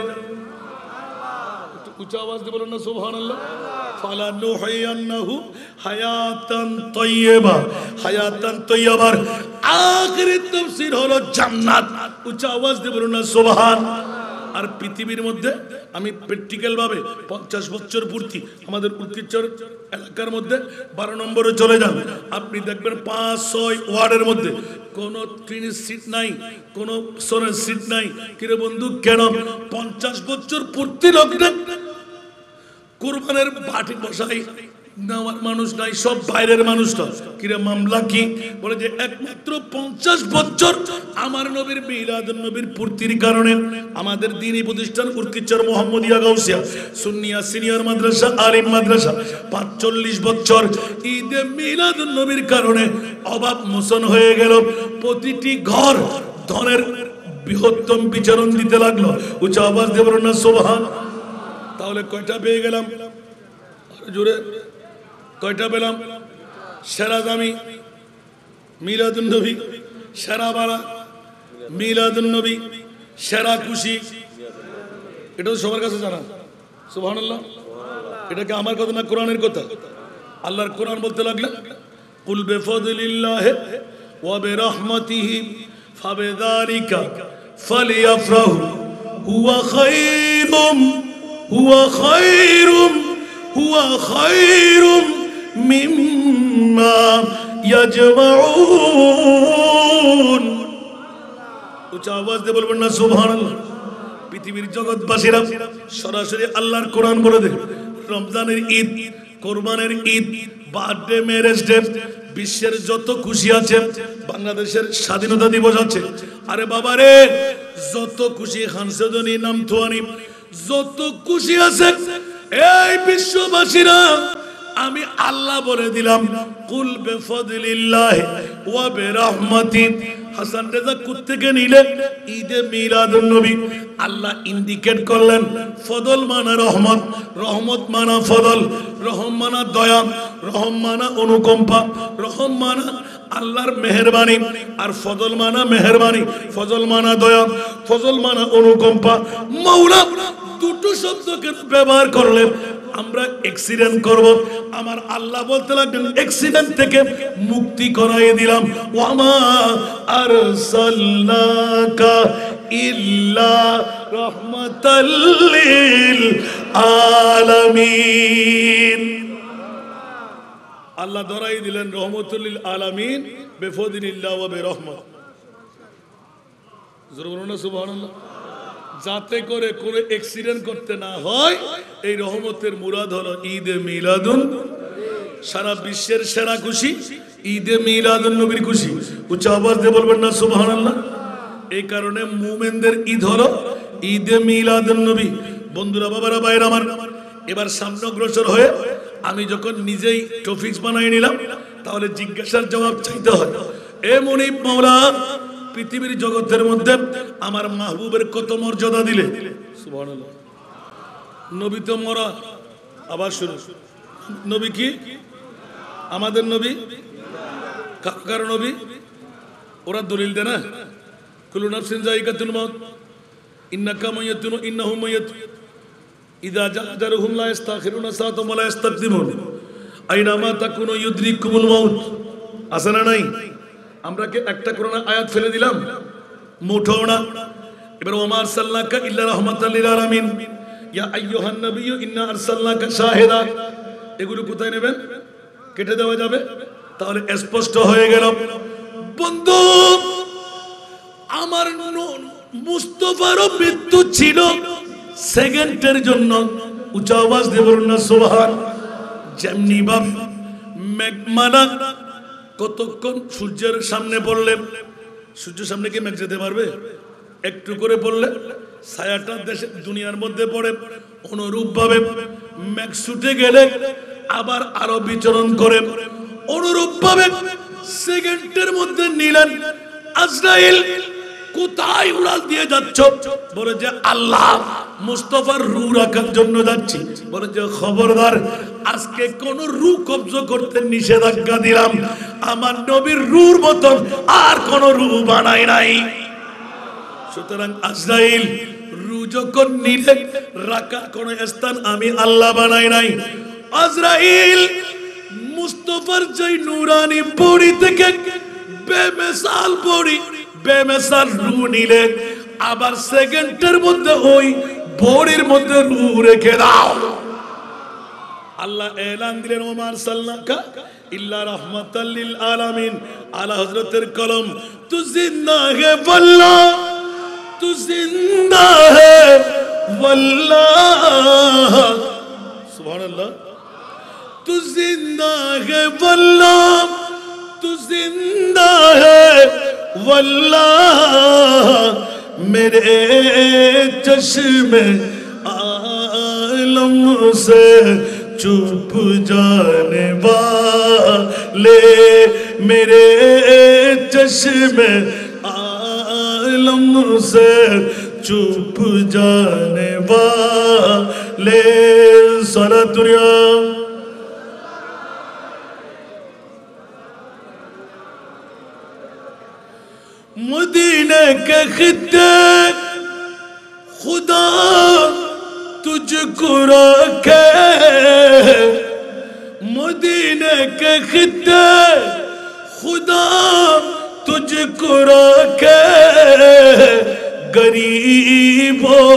উচ্চ আওয়াজ দিয়ে বলুন না সুবহানাল্লাহ। ফালানুহিয়ান্নাহু হায়াতান তাইয়্যিবা। হায়াতান তাইয়্যিবার আখিরি তাফসীর হলো জান্নাত। উচ্চ আওয়াজ দিয়ে বলুন না সুবহান। আর পৃথিবীর মধ্যে আমি প্র্যাকটিক্যাল ভাবে 50 বছর পূর্তি আমাদের উৎকিচর এলাকার মধ্যে 12 নম্বরে চলে যান, আপনি দেখবেন 5-6 ওয়ার্ডের মধ্যে কোনো ট্রেনের সিট নাই, কোনো সোনার সিট নাই। কিরে বন্ধু কেন? 50 বছর পূর্তি লগ্নে কুরবানের বাটি বসাই নেওয়ার মানুষ নাই, সব বাইরের মানুষটা। কিরে মামলা কি? বলে যে একমাত্র 50 বছর আমার নবীর মিলাদুন নবীর পূর্তির কারণে আমাদের দ্বীনি প্রতিষ্ঠান উৎকিচর মোহাম্মদিয়া গাউসিয়া সুন্নিয়া সিনিয়র মাদ্রাসা আলিম মাদ্রাসা 45 বছর ঈদে মিলাদুন নবীর কারণে অভাব মোচন হয়ে গেল। প্রতিটি ঘর ধনের বৃহত্তম বিচরণ দিতে লাগলো। উচ্চ আওয়াজ দিয়ে বলুন না সুবহান। তাহলে কয়টা পেয়ে গেলাম? জোরে কয়টা পেলাম? সেরা দামি মিলাদুন নবী, সেরা বাড়া মিলাদুন নবী, সেরা খুশি। এটা তো সবার কাছে জানা। সুবহানাল্লাহ। এটা কি আমার কথা না কোরআনের কথা? আল্লাহর কোরআন বলতে লাগলেন কুল বিফাদলিল্লাহি ওয়া বিরহমাতিহি ফাবিযালিকা ফালিয়াফরাহু হুয়া খায়রুম মিম্মা ইয়াজমাউন। উচ্চ আওয়াজ দিয়ে বলবেন না সুবহানাল্লাহ। পৃথিবীর জগৎবাসীরা সরাসরি আল্লাহর কোরআন বলে দেয়। রমজানের ঈদ, কোরবানের ঈদ, বার্থডে, ম্যারেজ ডে, বিশ্বের যত খুশি আছে, বাংলাদেশের স্বাধীনতা দিবস আছে, আরে বাবা রে যত খুশি হানসেদনি নাম থোয়ানি যত খুশি আছে এই বিশ্ববাসীরা আমি আল্লাহ বলে দিলাম কুল বিফাদলিল্লাহি ওয়া বিরহমাতি। হাসান রেজা কোত্থেকে নিলে? ঈদে মিলাদুন নবী। আল্লাহ ইন্ডিকেট করলেন ফদল মানা রহমত, রহমত মানা ফদল, রহম মানা দয়া, রহম মানা অনুকম্পা, রহম মানা আল্লাহর মেহেরবানি, আর ফজল মানা মেহেরবানি, ফজল মানা দয়া, ফজল মানা অনুকম্পা। মাওলা দুটো শব্দকে ব্যবহার করলে আমরা অ্যাক্সিডেন্ট করব। আমার আল্লাহ বলতে লাগলেন অ্যাক্সিডেন্ট থেকে মুক্তি করাই দিলাম। ওয়ামা আরসালনাকা ইল্লা রাহমাতাল লিল আলামিন। আল্লাহ ধরাই দিলেন রহমতুল লিল আলামিন বিফাদলিল্লাহ ওয়া বিরহমাত। জোরে বলুন না সুবহানাল্লাহ। যাতে করে কোনো অ্যাক্সিডেন্ট করতে না হয়, এই রহমতের মুরাদ হলো ঈদে মিলাদুন। সারা বিশ্বের সেরা খুশি ঈদে মিলাদুন নবীর খুশি। উচ্চ আওয়াজ দিয়ে বলবেন না সুবহানাল্লাহ। এই কারণে মুমিনদের ঈদ হলো ঈদে মিলাদুন নবী। বন্ধুরা, বাবারা, ভাইরা আমার, এবার সামনে অগ্রসর হয়ে আমি যখন নিজেই টপিক বানাই নিলাম, তাহলে জিজ্ঞাসার জবাব চাইতে হয়। এ মুনিব মাওলা, পৃথিবীর জগতের মধ্যে আমার মাহবুবের কত মর্যাদা দিলে। সুবহানাল্লাহ। নবী তো মরা। আবার শুরু। নবী কি? আমাদের নবী। কার নবী? ওরা দলিল দেয় না কুল্লু নাফসিন যায়িকাতুল মাউত ইন্নাকা মাইয়াতুন ইন্নাহুম মাইয়াতুন ইযা জাআ আজালুহুম লা ইস্তাখিরুনা সাআতান ওয়া লা ইস্তাকদিমুন আইনামা তাকুনু ইউদরিকুমুল মাউত। আছে না নাই? আমরা কি একটা কোরআন আয়াত ফেলে দিলাম? মুঠো না। এবার ওমা আরসালনাকা ইল্লা রাহমাতাল লিল আলামিন ইয়া আইয়ুহান নাবিয়্যু ইন্না আরসালনাকা শাহিদা। এগুলো কোথায় নেবেন? কেটে দেওয়া যাবে? তাহলে স্পষ্ট হয়ে গেল। বন্ধু, আমার মুস্তাফারও মৃত্যু ছিল সেকেন্ডের জন্য। উচ্চ আওয়াজ দিয়ে বলুন না সুবহান। যেমনি ভাবে মেঘমালা কতক্ষণ সূর্যের সামনে পড়লে, সূর্যের সামনে কি মেঘ যেতে পারবে? একটু করে পড়লে ছায়াটা দেশে দুনিয়ার মধ্যে পড়ে, অনুরূপ ভাবে মেঘ ছুটে গেলে আবার আরো বিচরণ করে, অনুরূপ ভাবে সেকেন্ডের মধ্যে নিলেন। আজরাইল কোথায় উড়াল দিয়ে যাচ্ছ? বলে যে আল্লাহ মুস্তাফার রূহ রাখার জন্য যাচ্ছি। বলে যে খবরদার, আজকে কোন রূহ কবজ করতে নিষেধাজ্ঞা দিলাম, আমার নবীর রূহর মতন আর কোন রূহ বানাই নাই। সুতরাং আজরাইল রূহ যখন নিলে রাখার কোন স্থান আমি আল্লাহ বানাই নাই। আজরাইল মুস্তাফার যেই নূরানি বডি থেকে বেমিসাল বডি, বেমিসাল রূহ নিলে আবার সেকেন্ডের মধ্যে ওই বডির মধ্যে রূহ রেখে দাও। আল্লাহ এলান দিলেন, ওমা আরসালনাকা ইল্লা রাহমাতাল লিল আলামিন। আলা হযরতের কলম, তু জিন্দা হে ওয়াল্লাহ, তু জিন্দা হে ওয়াল্লাহ, সুবহানাল্লাহ। তু জিন্দা হে ওয়াল্লাহ, তু জিন্দা হে वल्लाह मेरे चश्मे आलम से चुप जाने वाले, मेरे चश्मे आलम से चुप जाने वाले। सारा दुनिया मदीने के खित्ते खुदा तुझको रखे, मदीने के खित्ते खुदा तुझको रखे, गरीबों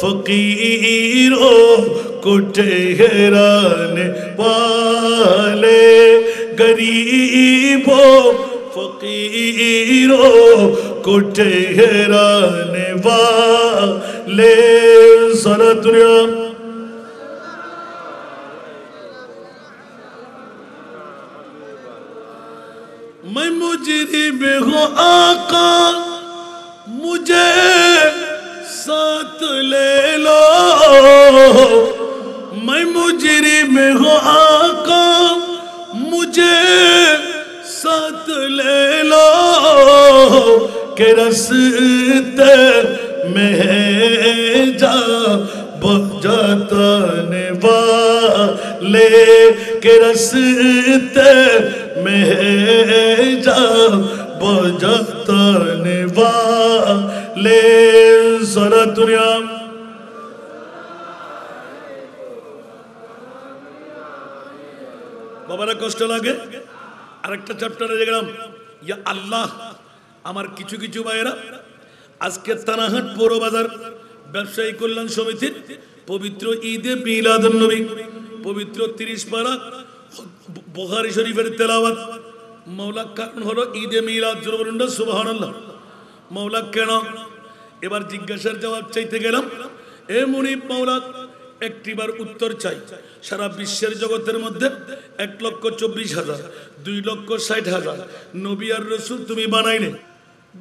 फकीरों को ठहराने वाले, गरीबों फकीरों को ठहराने वाले। सारा दुनिया मैं मुजरिम हूँ आका, मुझे साथ ले लो, मैं मुजरिम हूँ आका, मुझे साथ ले लो, के रास्ते में जा बजाने वाले, के रास्ते में जा बजाने वाले। सारा दुनिया বাবারা কষ্ট লাগে। আরেকটা চ্যাপ্টারে গেলাম, ইয়া আল্লাহ। আমার কিছু কিছু ভাইয়েরা আজকে তানাহাট পৌর বাজার ব্যবসায়ী কল্যাণ সমিতির পবিত্র ঈদে মিলাদুন নবী, পবিত্র 30 পারা বুখারী শরীফের তেলাওয়াত। মাওলা কারণ হলো ঈদে মিলাদ, জোরে বলুন না সুবহানাল্লাহ। মাওলা কেন? এবার জিজ্ঞাসার জবাব চাইতে গেলাম। এ মুনিব, মাওলা একটিবার উত্তর চাই। সারা বিশ্বের জগতের মধ্যে 1,24,000, 2,60,000 নবী আর রাসূল তুমি বানাইলে,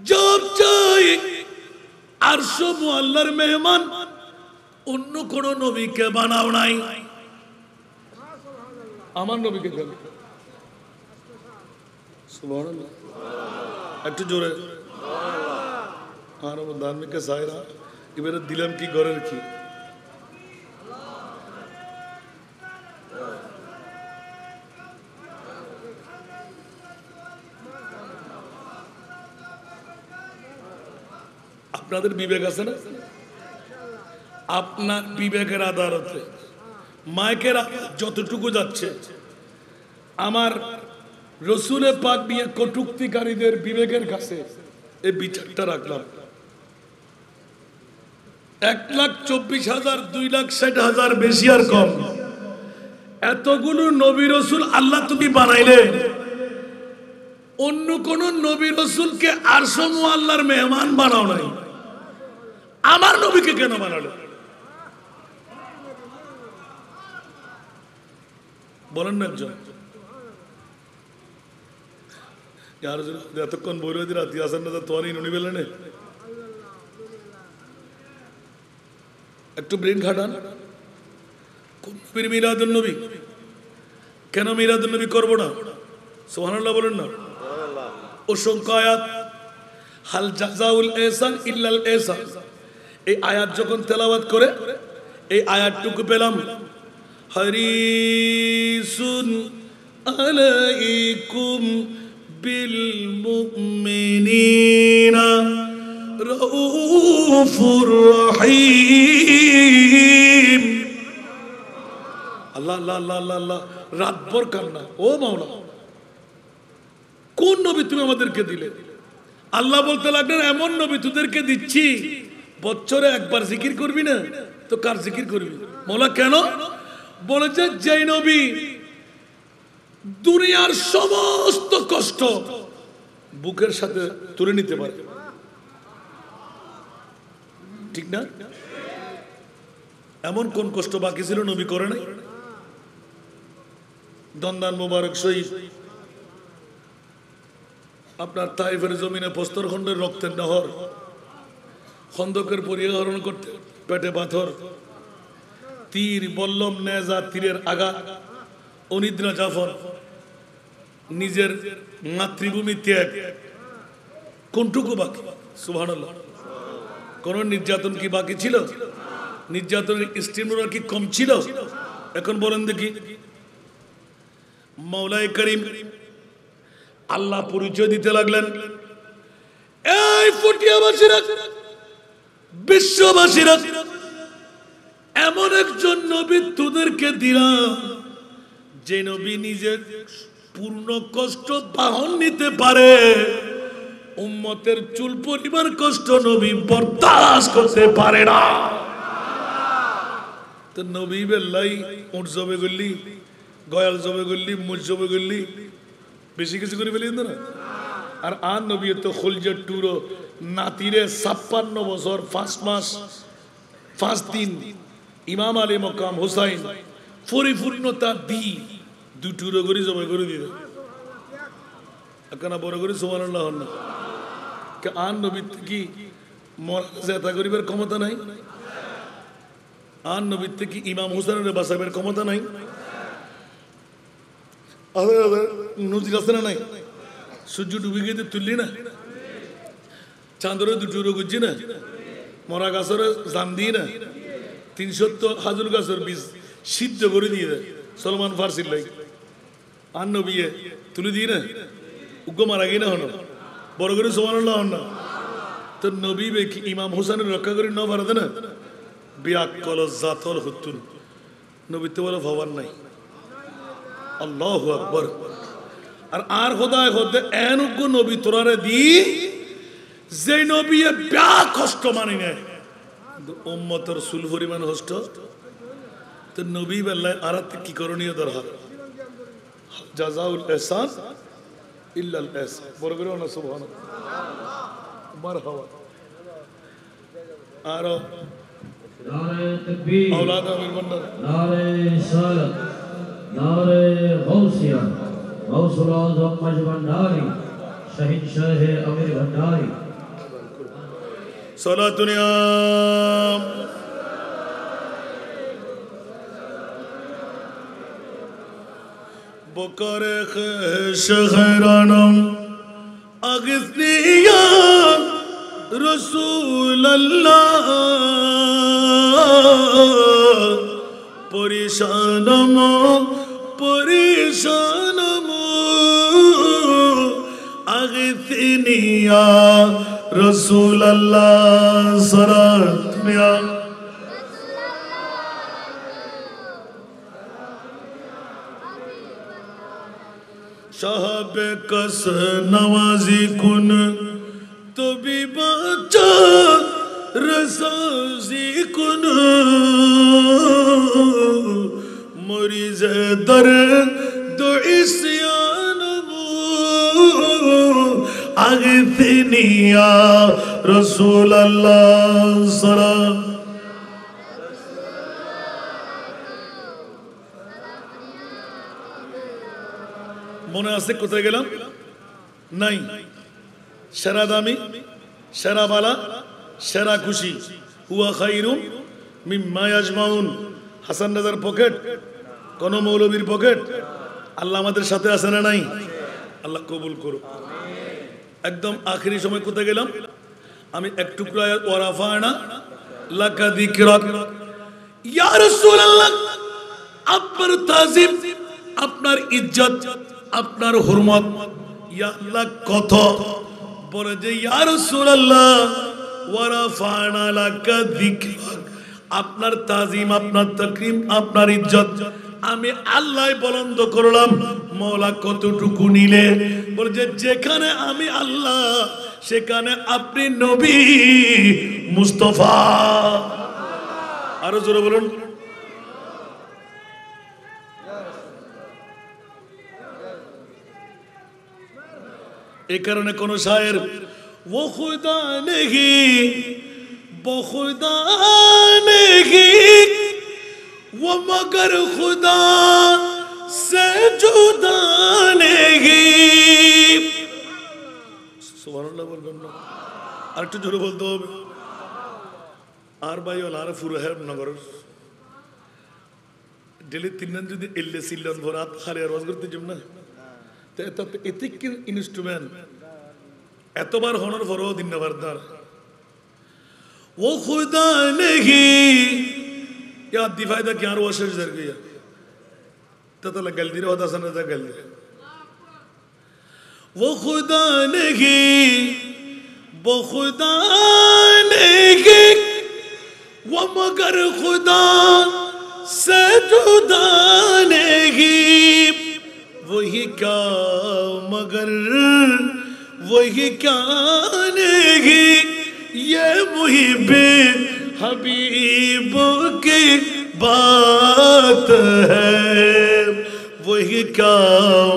জব চাই আরশ মুআল্লার মেহমান, অন্য কোন নবীকে বানাও নাই, আমার নবীকে কেন? সুবহানাল্লাহ, একটু জোরে আর ধার্মিক সায়রা। এবারে দিলাম কি ঘরের কি? আপনাদের বিবেক আছে না? আপনার বিবেকের আদালতে মাইকের যতটুকু যাচ্ছে, আমার রসুলের পাক নিয়ে কটূক্তিকারীদের বিবেকের কাছে এই বিচারটা রাখলাম। 1,24,000, 2,60,000 বেশি আর কম, এতগুলো নবী রসুল আল্লাহ তুমি বানাইলে, অন্য কোন নবী রসুলকে আরশ মুআল্লার মেহমান বানাও নাই, আমার নবীকে কেন বানালো? বলেন না একজন। এতক্ষণ বই রাতি আসেন না, তো নুনি বেলেন একটু ব্রেন খাটান। কোন নবীর মিলাদুন নবী? কেন মিলাদুন নবী করবো না? সুবহানাল্লাহ বলেন না। অসংখ্য আয়াত, হাল জাযাউল ইহসান ইল্লাল ইহসান, এই আয়াত যখন তেলাওয়াত করে এই আয়াতটুকু পেলাম, হারিসুন আলাইকুম বিল মুমিনিনা রাউফুর রহিম। আল্লাহ আল্লাহ আল্লাহ আল্লাহ আল্লাহ, রাতভর কান্না। ও মাওলা, কোন নবী তুমি আমাদেরকে দিলে? আল্লাহ বলতে লাগলেন, এমন নবী তোদেরকে দিচ্ছি, বছরে একবার জিকির করবি না তো কার জিকির করবি? মাওলা কেন? বলেছে, যে নবী দুনিয়ার সমস্ত কষ্ট বুকের সাথে তুলে নিতে পারে। ঠিক না? এমন কোন কষ্ট বাকি ছিল নবী করে নাই? দন্দান মোবারক শহীদ, আপনার তাইফের জমিনে প্রস্তরখণ্ডের রক্তের নহর, খন্দকের পরিহরণ করতে পেটে পাথর, তীর বল্লম নেজা তীরের আগা, অনিদ্রা জাফর, নিজের মাতৃভূমি ত্যাগ, কোনটুকু বাকি? সুবহানাল্লাহ। কোন নির্যাতন কি বাকি ছিল? নির্যাতনের স্টিমুলার কি কম ছিল? এখন বলেন দেখি। মাওলাই করিম আল্লাহ পরিচয় দিতে লাগলেন, এই ফুটিয়াবাসীরা, বিশ্ববাসীরা, এমন একজন নবী তোদেরকে দিলাম যে নবী নিজের পূর্ণ কষ্ট বহন নিতে পারে, উম্মতের চুল পরিমাণ কষ্ট নবী বরদাস্ত করতে পারে না। তো নবী বেল্লাই উঠ জবে করলি, গয়াল জবে করলি, মুজ জবে করলি, বেশি কিছু করে ফেলি না। আর আর নবী তো খলজের টুরো নাতিরে 56 বছর 5 মাস 5 দিন ইমাম আলী মকাম হুসাইন পরিপূর্ণতা দি দুটুরো করে জবে করে দিবে। একখানা বড় করে সুবহানাল্লাহ হন না। কে আর নবী কি মরা জেতা করিবার ক্ষমতা নাই? আর নবী কি ইমাম হুসাইনের বাঁচাবের ক্ষমতা নাই? নদীর আছে না নাই? সূর্য ডুবে গিয়ে তুললি না, চাঁদরে দুটো করছি না, মরা গাছের জান দিই না, 300 হাজুর গাছের বীজ সিদ্ধ করে দিয়ে দেয় সলমান ফার্সির লাই। আর নবী তুলে দিই না, উগ্র মারা গিয়ে না হনো, বড় করে সুবহানাল্লাহ হন না। তো নবী কি ইমাম হোসেনের রক্ষা করি ন পারতে না? বিয়াকল জাতল হতুন নবী তো বলে ভবান নাই। আল্লাহু আকবার। আর খোদায় খোদে এনুগ্য নবী তোরারে দি যে নবী ব্যাক কষ্ট মানি নেয়, উম্মতের সুল পরিমাণ কষ্ট। তো নবী বেলায় আর কি করণীয় দরকার? জাযাউল ইহসান ইল্লাল ইহসান। বড় করে না সুবহানাল্লাহ, মারহাবা। আর নারে তাকবীর, আওলাদ আমির বন্ডার, নারে রিসালাত, নারে গাউসিয়া, গাউসুল আযম মজভান্ডারি, শহীদ শাহে আমির ভান্ডারি। সালাতুন ইয়া বকরে শহরানম আগিসনি ইয়া রাসূলুল্লাহ, পরিশানম পরিশানম আগিসনি ইয়া রাসূলুল্লাহ সালাতুন ইয়া সাহাবে কস নওয়াজি কুন তবি বাচা রসাজি কুন মরিজ দর দো ইসয়ান আগিসনি ইয়া রাসূলুল্লাহ সালাম। মনে আছে কোথায় গেলাম? নাই। সেরা দামি, সেরা বালা, সেরা খুশি, হুয়া খাইরুম মিম্মা ইয়াজমাউন হাসান রাজার পকেট কোন মৌলবীর পকেট আল্লাহ আমাদের সাথে আছে না নাই আল্লাহ কবুল করুক একদম আখেরি সময় কোথায় গেলাম আমি এক টুকরা ওয়ারাফানা লাকা যিকরাক ইয়া রাসূলুল্লাহ আপনার তাজিম আপনার ইজ্জত আপনার হুরমত ইয়া আল্লাহ কত বলে যে ইয়া রাসূলুল্লাহ ওয়ারাফানা লাকা যিকরাক আপনার তাজিম আপনার তাকরীম আপনার ইজ্জত আমি আল্লাহ বুলন্দ করলাম মওলা কতটুকু নিলে বলে যে যেখানে আমি আল্লাহ সেখানে আপনি নবী মুস্তাফা আরো জোরে বলুন এই কারণে কোন শায়ের वो खुदा नहीं वो खुदा नहीं वो मगर खुदा से जुदा नहीं सुभानअल्लाह बोलবেন না আর একটু জোরে বলতে হবে আর ভাই ওলা আর পুরো হেল্প না করো ডেলি তিন দিন যদি এলে সিলন ভরাত খালি রোজ করতে যাব না তো এত এতিক ইনস্ট্রুমেন্ট এতবার হনর ফরো দিন না বারদার वो खुदा नहीं या दिफायदा क्या रो वशर जर गया तो लगल दी होता सन रजा गल वो खुदा नहीं वो खुदा नहीं वो मगर खुदा से जुदा नहीं वही क्या मगर वही क्या नहीं ये मुहिब्बे हबीब की बात है वही क्या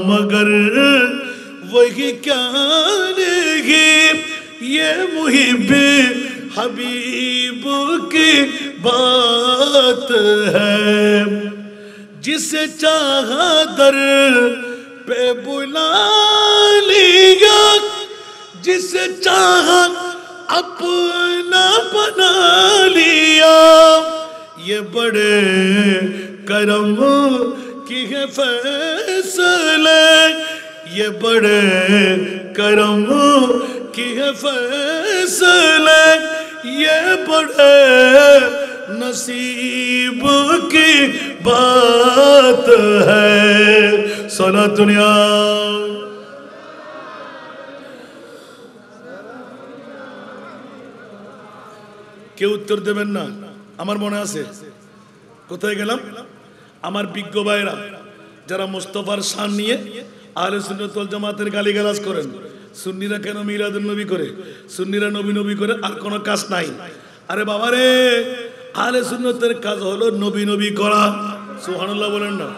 मगर वही क्या नहीं ये मुहिब्बे हबीब की बात है जिसे चाहा दर पे बुला लिया जिसे चाहा अपना बना लिया ये बड़े करम की है फैसले ये बड़े करम की है फैसले ये बड़े नसीब की बात है सोना दुनिया কেউ উত্তর দেবেন না আমার মনে আছে কোথায় গেলাম আমার বিজ্ঞ ভাইরা যারা মুস্তাফার শান নিয়ে আহলে সুন্নাত ওয়াল জামাতের গালিগালাজ করেন সুন্নিরা কেন মিলাদুন নবী করে সুন্নিরা নবী নবী করে আর কোনো কাজ নাই আরে বাবা রে আহলে সুন্নাতের কাজ হলো নবী নবী করা সুবহানাল্লাহ বলেন না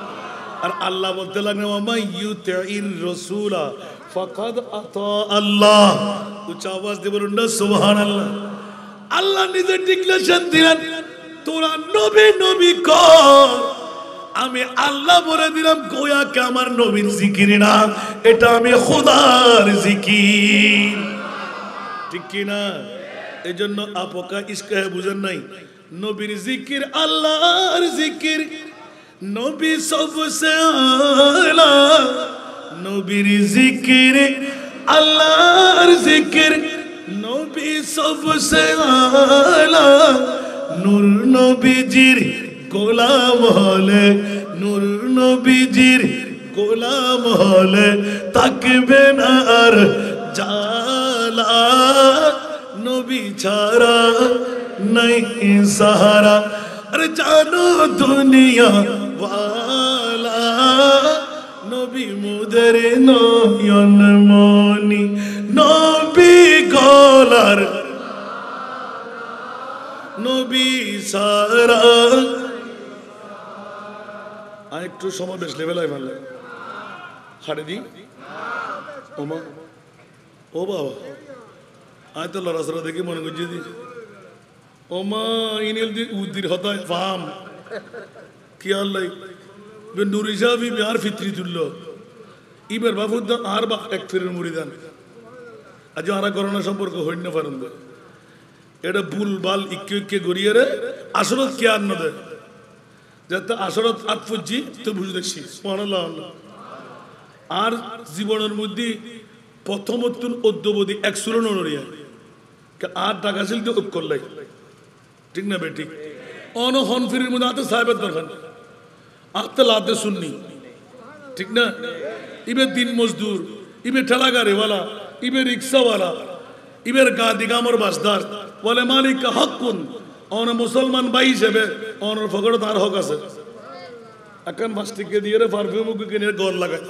আর আল্লাহ বলতে লাগলেন ওয়া ইউতির রাসূলা ফাকাদ আতা আল্লাহ উচ্চ আওয়াজ দিয়ে বলুন না সুবহানাল্লাহ আল্লাহ নিজে ডিক্লেরেশন দিলেন তোরা নবী নবী কর আমি আল্লাহ বলে দিলাম গোয়া কে আমার নবীর জিকির না এটা আমি খোদার জিকির ঠিক কি না এজন্য আপকা ইসকা বুঝেন নাই নবীর জিকির আল্লাহর জিকির নবী সবসে আলা নবীর জিকির আল্লাহর জিকির নবী সবসে আলা নূর নবীজির গোলাম হলে নূর নবীজির গোলাম হলে তাকবে না আর জালা নবী ছাড়া নাই সাহারা আরে জানো দুনিয়া ওয়ালা নবী মুদের নয়ন মনি নবী গলার নবী সারা আর একটু সময় বেশ লেভেল হয় ভালো হাড়ে দি ওমা ও বাবা আয় তো লড়াচড়া দেখে মনে করছি দি ওমা ইনিল দি উদ্দির হতায় ফাম কি আল্লাহ নুরি সাহেব আর ফিত্রি তুলল ইবের বাবুদ্দান আর বা এক ফিরের মুড়িদান আজ আরা করোনা সম্পর্ক হইন না পারেন এটা ভুলবাল ইকে ইকে গড়িয়ে রে আসরত কে আর নদে যাতে আসরত আতফুজি তো বুঝে দেখছি সুবহানাল্লাহ। আর জীবনের মধ্যে প্রথমতুন অদ্যবধি এক সুরন নড়িয়া আর টাকা ছিল তো করলাই ঠিক না বেটি অন হনফিরের মধ্যে আতে সাহেবের দরকার আতে লাতে শুননি ঠিক না ইবে দিন মজদুর ইবে ঠেলা গাড়িওয়ালা ইবে রিক্সাওয়ালা ইবের গা দিগামর বাসদার বলে মালিক হক কোন অন মুসলমান ভাই হিসেবে অনর ফকড় তার হক আছে এখন ফাস্টিকে দিয়ে রে পারফিউম কিনে গর লাগায়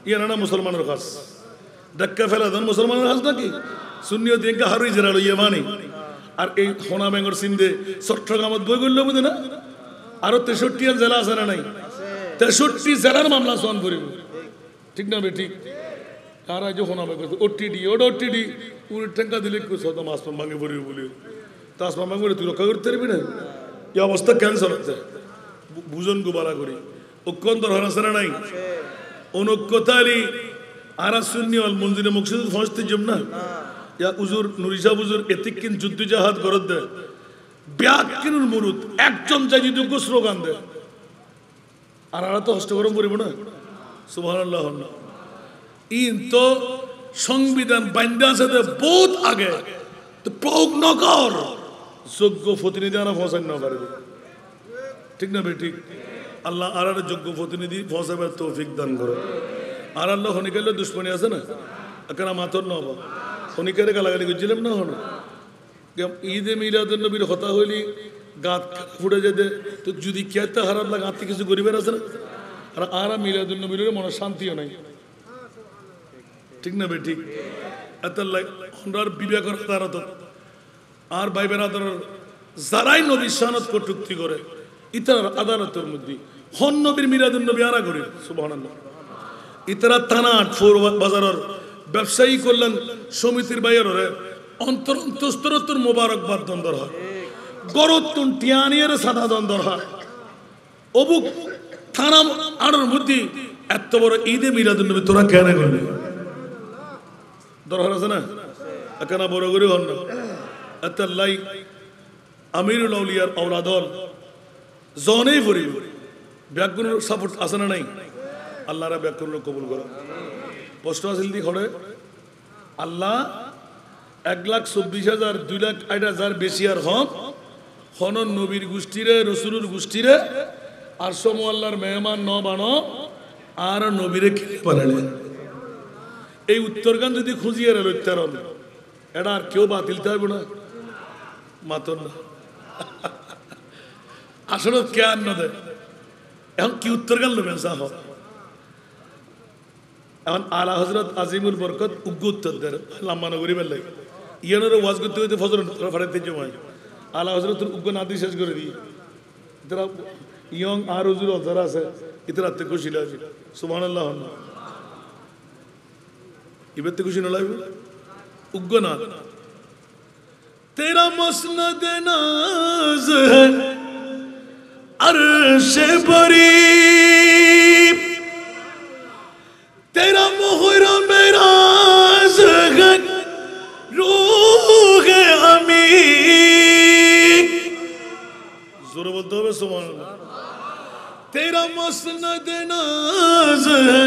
ইয়ে না মুসলমানের কাজ ডাক্কা ফেলা দেন মুসলমানের কাজ নাকি সুন্নিও দিয়ে হারুই জেরালো ইয়ে মানি আর এই হোনা বেঙ্গর সিন্ধে চট্টগ্রামত বই করলো বুঝে না আরো 63 জেলা আছে না নাই 63 জেলার মামলা সন করিব ঠিক না বে ঠিক আর আজ হোনা বেঙ্গর ওটিডি ওটিডি পুরো টাকা দিলে সদ মাসপাম ভাঙে পড়িব বলি তাসপাম ভাঙে তুই রক্ষা করতে পারবি না এই অবস্থা ক্যান্সার হচ্ছে বুঝন গোবালা করি অক্ষণ দরকার আছে না নাই অনুকতালি আরা সুন্নি ওয়াল মঞ্জিরে মুকসিদ ফসতে জম না ইয়া উজুর নুরিশা বুজুর এতিকিন যুদ্ধ জাহাদ করত দে ব্যাকিনুল মুরুদ একজন যাই যদি স্লোগান দে আর আরা তো হস্ত গরম করিব না সুবহানাল্লাহ। ইন তো সংবিধান বান্ধা আছে বহুত আগে তো প্রয়োগ নকর যোগ্য প্রতিনিধি আনা ফসাই না পারবে ঠিক না বে ঠিক আল্লাহ আর যোগ্য প্রতিনিধি ফসাবার তৌফিক দান করে আর আল্লাহ হনিকালে দুশ্মনী আছে না এখন মাতর না হবা হনিকারে গালাগালি করছিলাম না হন ঈদে মিলাদুন নবীর হতা হইলি গাত ফুটে যেতে তো যদি খেতে খারাপ লাগে আত্মীয় কিছু গরিবের আছে না আর আরা মিলাদুন নবীর মনে শান্তিও নাই ঠিক না বে ঠিক এত হন্ডার বিবেকের আদালত আর ভাই বেরাদর যারাই নবীর শানত কটুক্তি করে ইতার আদালতের মধ্যে হন নবীর মিলাদুন নবী আরা করে সুবহানাল্লাহ। ইতারা থানা ফোর বাজারের ব্যবসায়ী কল্যাণ সমিতির বাইরের অন্তরন্তর মোবারকবাদ দ্বন্দ্ব হয় গরতুন টিয়ানিয়ার সাদা দ্বন্দ্ব হয় অবুক থানা আড়ার মধ্যে এত বড় ঈদে মিলাদুন নবী তোরা কেন করবি দরকার আছে না এখানে বড় করে হন না এত লাই আমিরুল আউলিয়ার আওলাদল জনেই ভরি ব্যাকরণ সাপোর্ট আছে না নাই আল্লাহরা ব্যাকরণ কবুল করে প্রশ্ন আসিল দি খড়ে আল্লাহ 1,24,000 2,08,000 বেশি আর হন নবীর গোষ্ঠীরে রসুলুর গোষ্ঠীরে আর সমু আল্লাহর মেহমান ন বানো আর নবীরে খেলে পারেন এই উত্তরগান যদি খুঁজিয়ে লইতারন এটা আর কেউ বাতিল থাকবে না মাতন না আসলে কে আর না দেয় এখন কি উত্তরগান লোবেন সাহ এখন আলা হজরত আজিমুল বরকত উগ্র উত্তর দেয় লাম্বানগরী বেল লাগে ইয়ানোর ওয়াজ করতে হইতে ফজর ফাটাইতে জমায় আলা হজরত উগ্র নাদি শেষ করে দিয়ে ইতারা ইয়ং আর হুজুর যারা আছে ইতারা তে খুশি লাগে সুবহানাল্লাহ ইবেতে খুশি না লাগবে উগ্র না তেরা মসনদ নাজ है अर्श बरी तेरा मोहरा मेरा जगत रूह अमी जोर बोलते हो सुभान अल्लाह तेरा मसनद नाज है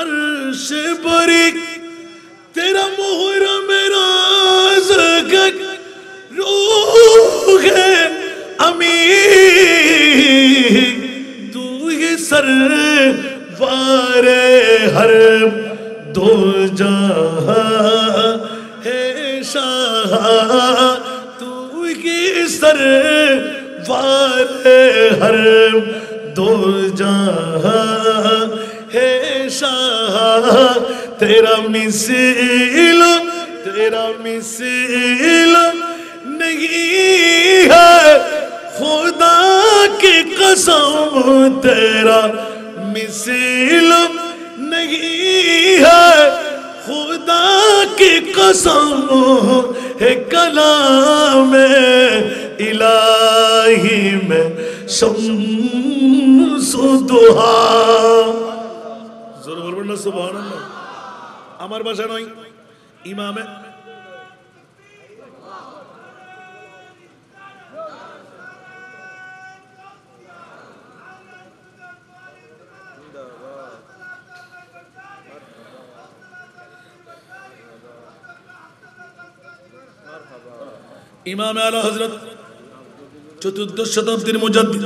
अर्श बरी तेरा मोहरा मेरा जगत रूह अमी तू ये सर वारे हर दो जहां है शाह तू ये सर वारे हर दो जहां है शाह तेरा मिसिल नहीं है खुदा की कसम तेरा मिसिल नहीं है खुदा की कसम है कलाम इलाही में शम्सु दुहा जोर बोलবেন না সুবহানাল্লাহ আমার ভাষা নয় ইমামে ইমাম আলা হযরত চতুর্দশ শতাব্দীর মুজাদ্দিদ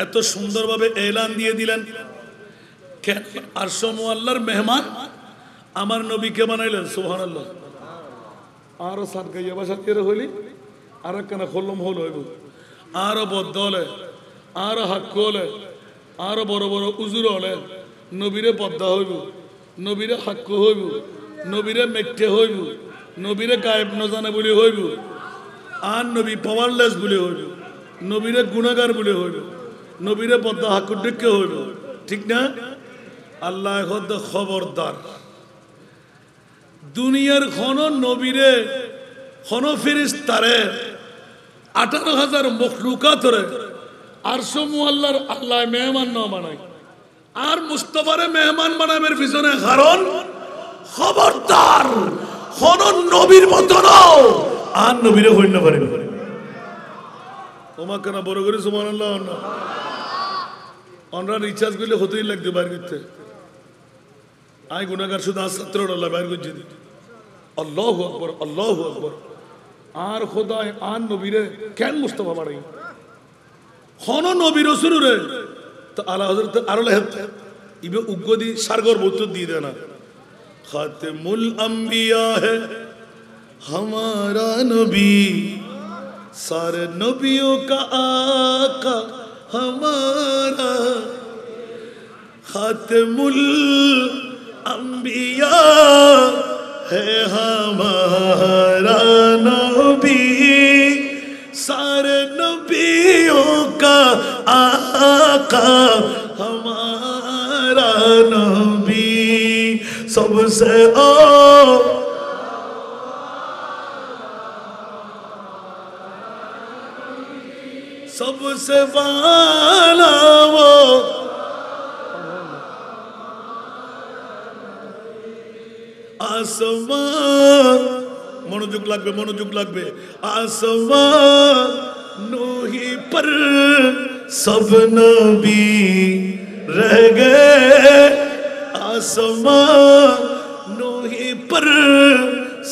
এত সুন্দরভাবে এলান দিয়ে দিলেন, কেন আরশ মুআল্লার মেহমান আমার নবীকে বানাইলেন। সুবহানাল্লাহ। আরো সাত গাইয়া বাসা তেরে হইলি আর একখানা খোলম হল হইব, আরো বদ্ধ হলে, আরো হাক্ক হলে, আরো বড় বড় উজুর হলে নবীরে পদ্মা হইব, নবীরে হাক্ক হইব, নবীরে মেট্টে হইব, নবীরে গায়েব নজানে বলে হইব, আর নবী পাওয়ারলেস বলে হইব, নবীরে গুণাগার বলে হইব, নবীরে পদ্মা হাক্কুর ডেকে হইব। ঠিক না? আল্লাহ খবরদার, দুনিয়ার খন নবীরে খন ফেরেশতারে 18,000 মখলুকাতরে আরশ মুআল্লার আল্লাহ মেহমান না বানায়, আর মুস্তাফারে মেহমান বানাবের পিছনে কারণ খবরদার খন নবীর মত নাও আর নবীরে হইল না পারে। ওমা কেন বড় করে সুবহানাল্লাহ। আমরা রিচার্জ করলে হতেই লাগতে বাইর করতে, আই গুনাহগার শুধু ছাত্ররা বাইর করছে। আল্লাহু আকবার, আল্লাহু আকবার। আর খোদায় আর নবীরে কেন মুস্তাফা বাড়াই খন নবী রসুলরে তো আলা হযরত আরো লেখতে ইবে উগ্গদি সারগর উত্তর দিয়ে দেনা। খাতেমুল আম্বিয়া হে हमारा नबी, सारे नबियों का आका हमारा, खातमुल अंबिया है हमारा नबी, सारे नबियों का आका हमारा नबी, सबसे सबसे वाला वो आसमान, मनोजुग लागबे, मनोजुग लागबे। आसमान नूही पर सब नबी रह गए, आसमान नूही पर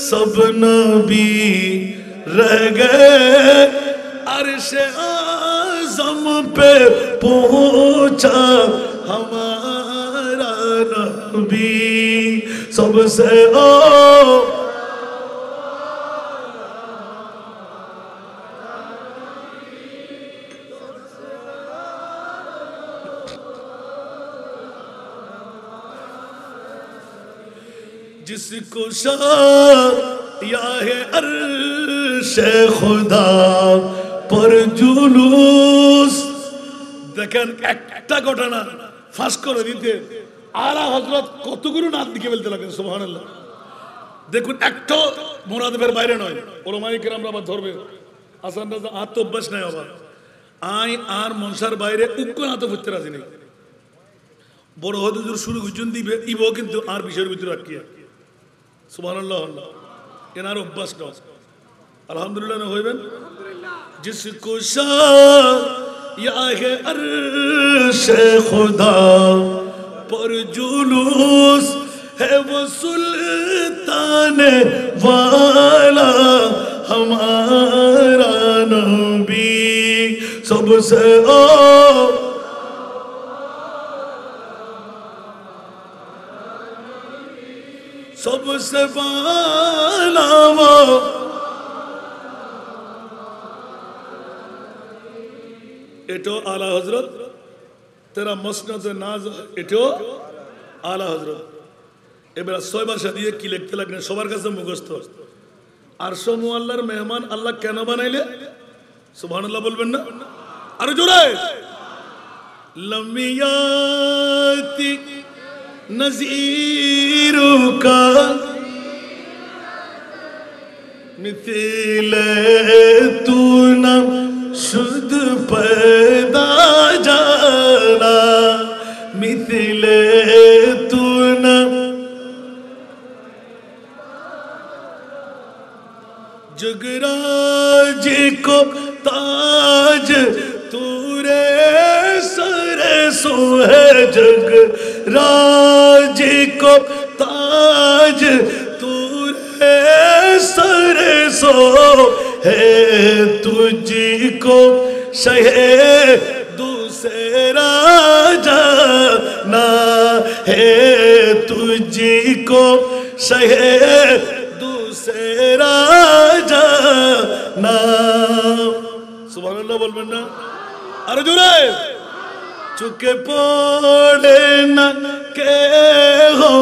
सब नबी रह गए, अर्श आज़म पे पहुंचा हमारा नबी, सबसे जिसको शाया है अर्श खुदा पर जुलूस। দেখেন একটা ঘটনা ফাঁস করে দিতে আলা হযরত কতগুলো নাত দিকে বলতে লাগেন। সুবহানাল্লাহ। দেখুন একটা মুরাদের বাইরে নয়, ওলামায়ে কেরামরা আবার ধরবে আসান রাজা হাত তো অভ্যাস নাই আবার আই আর মনসার বাইরে উক্ক হাত ফুটতে রাজি নেই। বড় হুজুর শুরু গুজন দিবে ইবো কিন্তু আর বিষয়ের ভিতরে রাখিয়া। সুবহানাল্লাহ। এনার অভ্যাস নয়। আলহামদুলিল্লাহ না হইবেন। जिसको शाया है अर्श खुदा पर जुलूस है वो सुल्तान वाला हमारा नबी, सबसे सबसे वाला वो এটো আলা হযরত তেরা মসনদে নাজ, এটো আলা হযরত। এবার 6 ভাষা দিয়ে কি লিখতে লাগলেন সবার কাছে মুখস্থ। আরশ মুআল্লার মেহমান আল্লাহ কেন বানাইলে? সুবহানাল্লাহ বলবেন না? আরো জোরে। লমিয়াতি নজিরুকা মিথিলে তু না शुद्ध पैदा जाना, मिथले तू न जगराज को ताज तूरे सरे सो है, जगराज को ताज तूरे सरे सो है तुझको शहे दूसरा जाना है तुझको शहे दूसरा जाना सुभानअल्लाह बोलবেন না আরো জোরে চুকে পড়ে না কে হো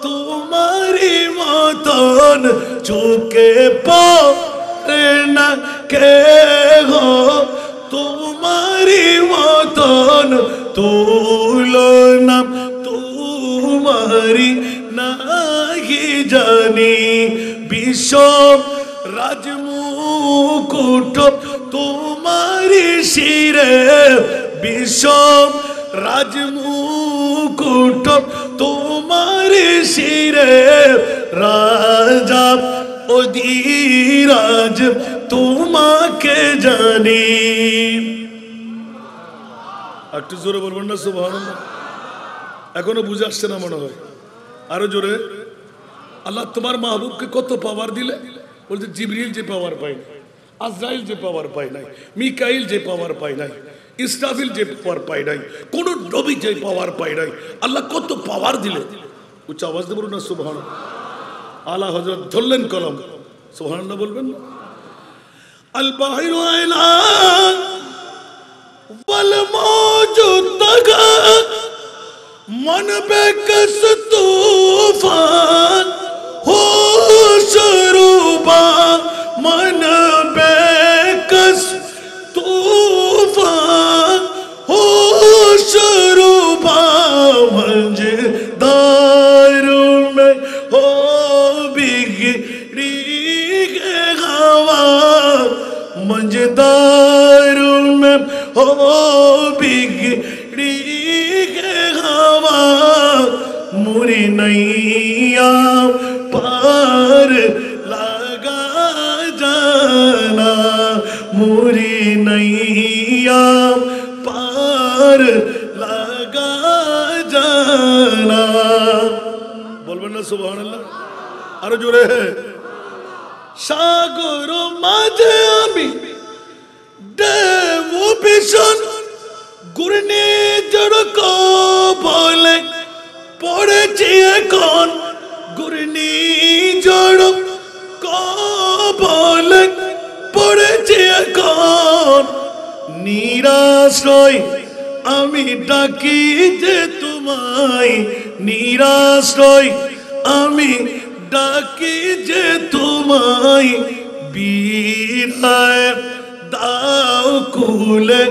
तुम्हारी মতন চুকে পড়ে না কে হো तुम्हारी মতন তুলনা तुम्हारी নাহি জানি বিশ্ব রাজমুকুট তোমারি শিরে বিশ্ব রাজমুকুট তোমারি শিরে রাজা অধিরাজ তোমাকে জানি একটু জোরে বলবেন না সুবহানাল্লাহ এখনো বুঝে আসছে না মনে হয় আরো জোরে আল্লাহ তোমার মাহবুবকে কত পাওয়ার দিলে বলতে জিবরিল যে পাওয়ার পায় নাই আজরাইল যে পাওয়ার পায় নাই মিকাইল যে পাওয়ার পায় নাই ইসরাফিল যে পাওয়ার পায় নাই কোন নবী যে পাওয়ার পায় নাই আল্লাহ কত পাওয়ার দিলে উচ্চ আওয়াজ দিয়ে বলুন না সুবহানাল্লাহ আলা হযরত ধরলেন কলম সুবহানাল্লাহ বলবেন না আল বাহিরু আলা ওয়াল মওজুদ তাগা मन बेकस तूफान हो शरूबा मन बेकस तूफान हो शरूबा मंजे दारू में हो बिगड़ी हवा मंजे दारू में हो बिगड़ी हवा मुरी नैया पार लगा जाना मुरी नैया पार लगा जाना बोलবেন না সুবহানাল্লাহ আরো জোরে সাগর মাঝে আমি দেব ভীষণ গুরনি জড়ক বলে পড়েছি এখন গুরনি জড়ক বলে পড়েছি এখন নিরাশ্রয় আমি ডাকি যে তোমায় নিরাশ্রয় আমি ডাকি যে তোমায় বিরায় দাও কুলে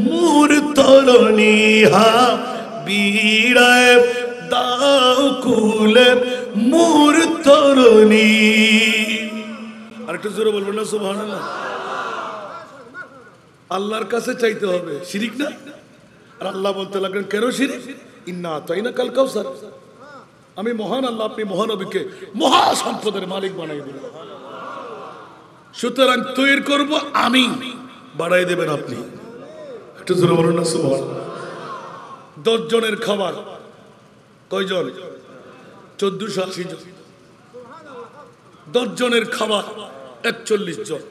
मूर तरुणी हा बीराय दाव कुले मूर तरुणी আরেকটু জোরে বলবেন না সুবহানাল্লাহ আল্লাহর কাছে চাইতে হবে শিরিক না আর আল্লাহ বলতে লাগলেন কেন শিরিক ইন্না আতাইনা কাল কাউসার আমি মহান আল্লাহ আপনি মহানবীকে মহা সম্পদের মালিক বানাই দিলেন সুতরাং তৈরি করব আমি বাড়াই দেবেন আপনি 10 জনের খাবার কয়জন 1480 জন 10 জনের খাবার 41 জন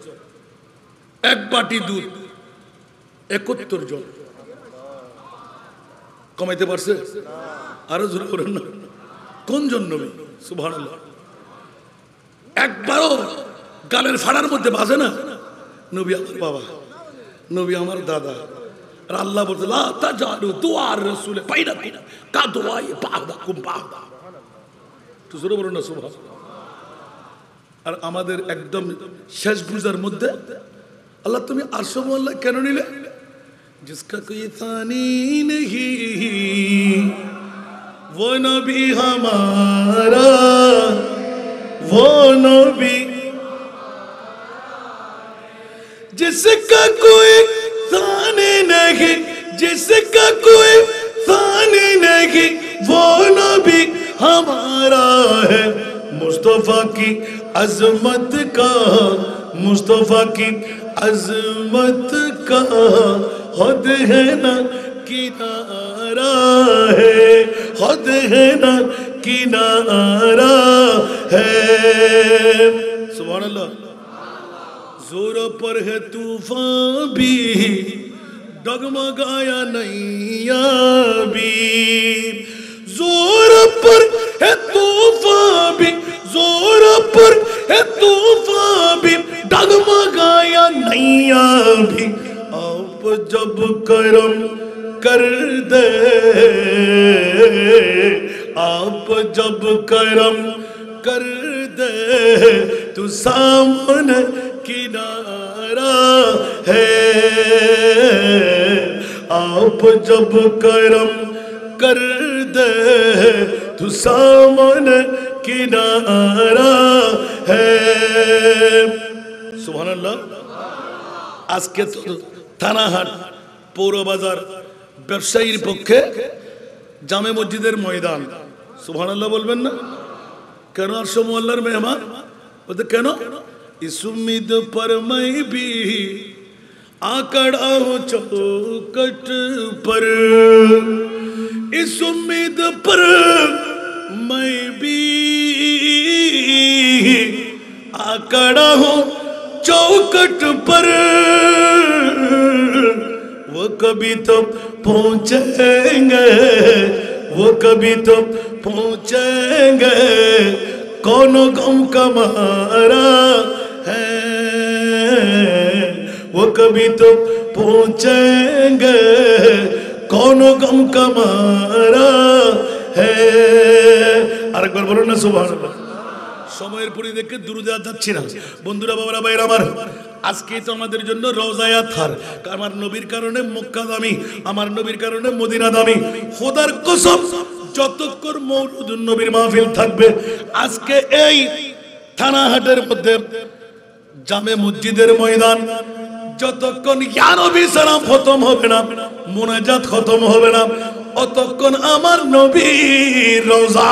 এক বাটি দুধ 71 জন কমাইতে পারছে আরো জোরে করেন না কোন জন নবী সুবহানাল্লাহ একবারও গালের ফাড়ার মধ্যে বাজে না নবী আমার বাবা নবী আমার দাদা আর আল্লাহ বলতে লা তাজালু দুআর রাসূল বাইনাকুম কা দুআই বা'দাকুম বা'দা তো জোরে বলুন না সুবহানাল্লাহ আর আমাদের একদম শেষ বুঝার মধ্যে আল্লাহ তুমি আরশ মোল্লা কেন নিলে जिसका कोई थानी नहीं वो नबी हमारा वो नबी जिसका कोई थानी नहीं जिसका कोई थानी नहीं वो नबी हमारा है मुस्तफा की अजमत का मुस्तफा की अजमत का हद है ना किनारा है हद है ना किनारा है सुभान अल्लाह زور پر ہے طوفان بھی ڈگمگایا نیا بھی زور پر ہے طوفان بھی زور پر ہے طوفان بھی ڈگمگایا نیا بھی آپ جب کرم کر دے آپ جب کرم کر دے تو سامنے کنارہ ہے آپ جب کرم کر دے تو سامنے کنارہ ہے سبحان اللہ আজকে তো থানাহাট পৌর বাজার ব্যবসায়ীর পক্ষে জামে মসজিদের ময়দান সুবহানাল্লাহ বলবেন না কেন আসো আল্লাহর মেহমান বলতে কেন इस उम्मीद पर मैं भी आकड़ा हूँ चौकट पर इस उम्मीद पर मैं भी आकड़ा हूँ चौकट पर वो कभी तो पहुँचेंगे वो कभी तो पहुँचेंगे कौन गम का मारा है वो कभी तो पहुँचेंगे कौन गम का मारा है আরেকবার বলুন না সুবহানাল্লাহ সময়ের পরিপ্রেক্ষিতে দুরুদ যাচ্ছি না বন্ধুরা বাবারা ভাইরা আমার আজকে তো আমাদের জন্য রওজা আতহার আমার নবীর কারণে মক্কা দামি আমার নবীর কারণে মদিনা দামি খোদার কসম যতক্ষণ মওলুদুন নবীর মাহফিল থাকবে আজকে এই থানাহাটের মধ্যে জামে মসজিদের ময়দান যতক্ষণ ইয়া নবী সালাম খতম হবে না মুনাজাত খতম হবে না অতক্ষণ আমার নবীর রওজা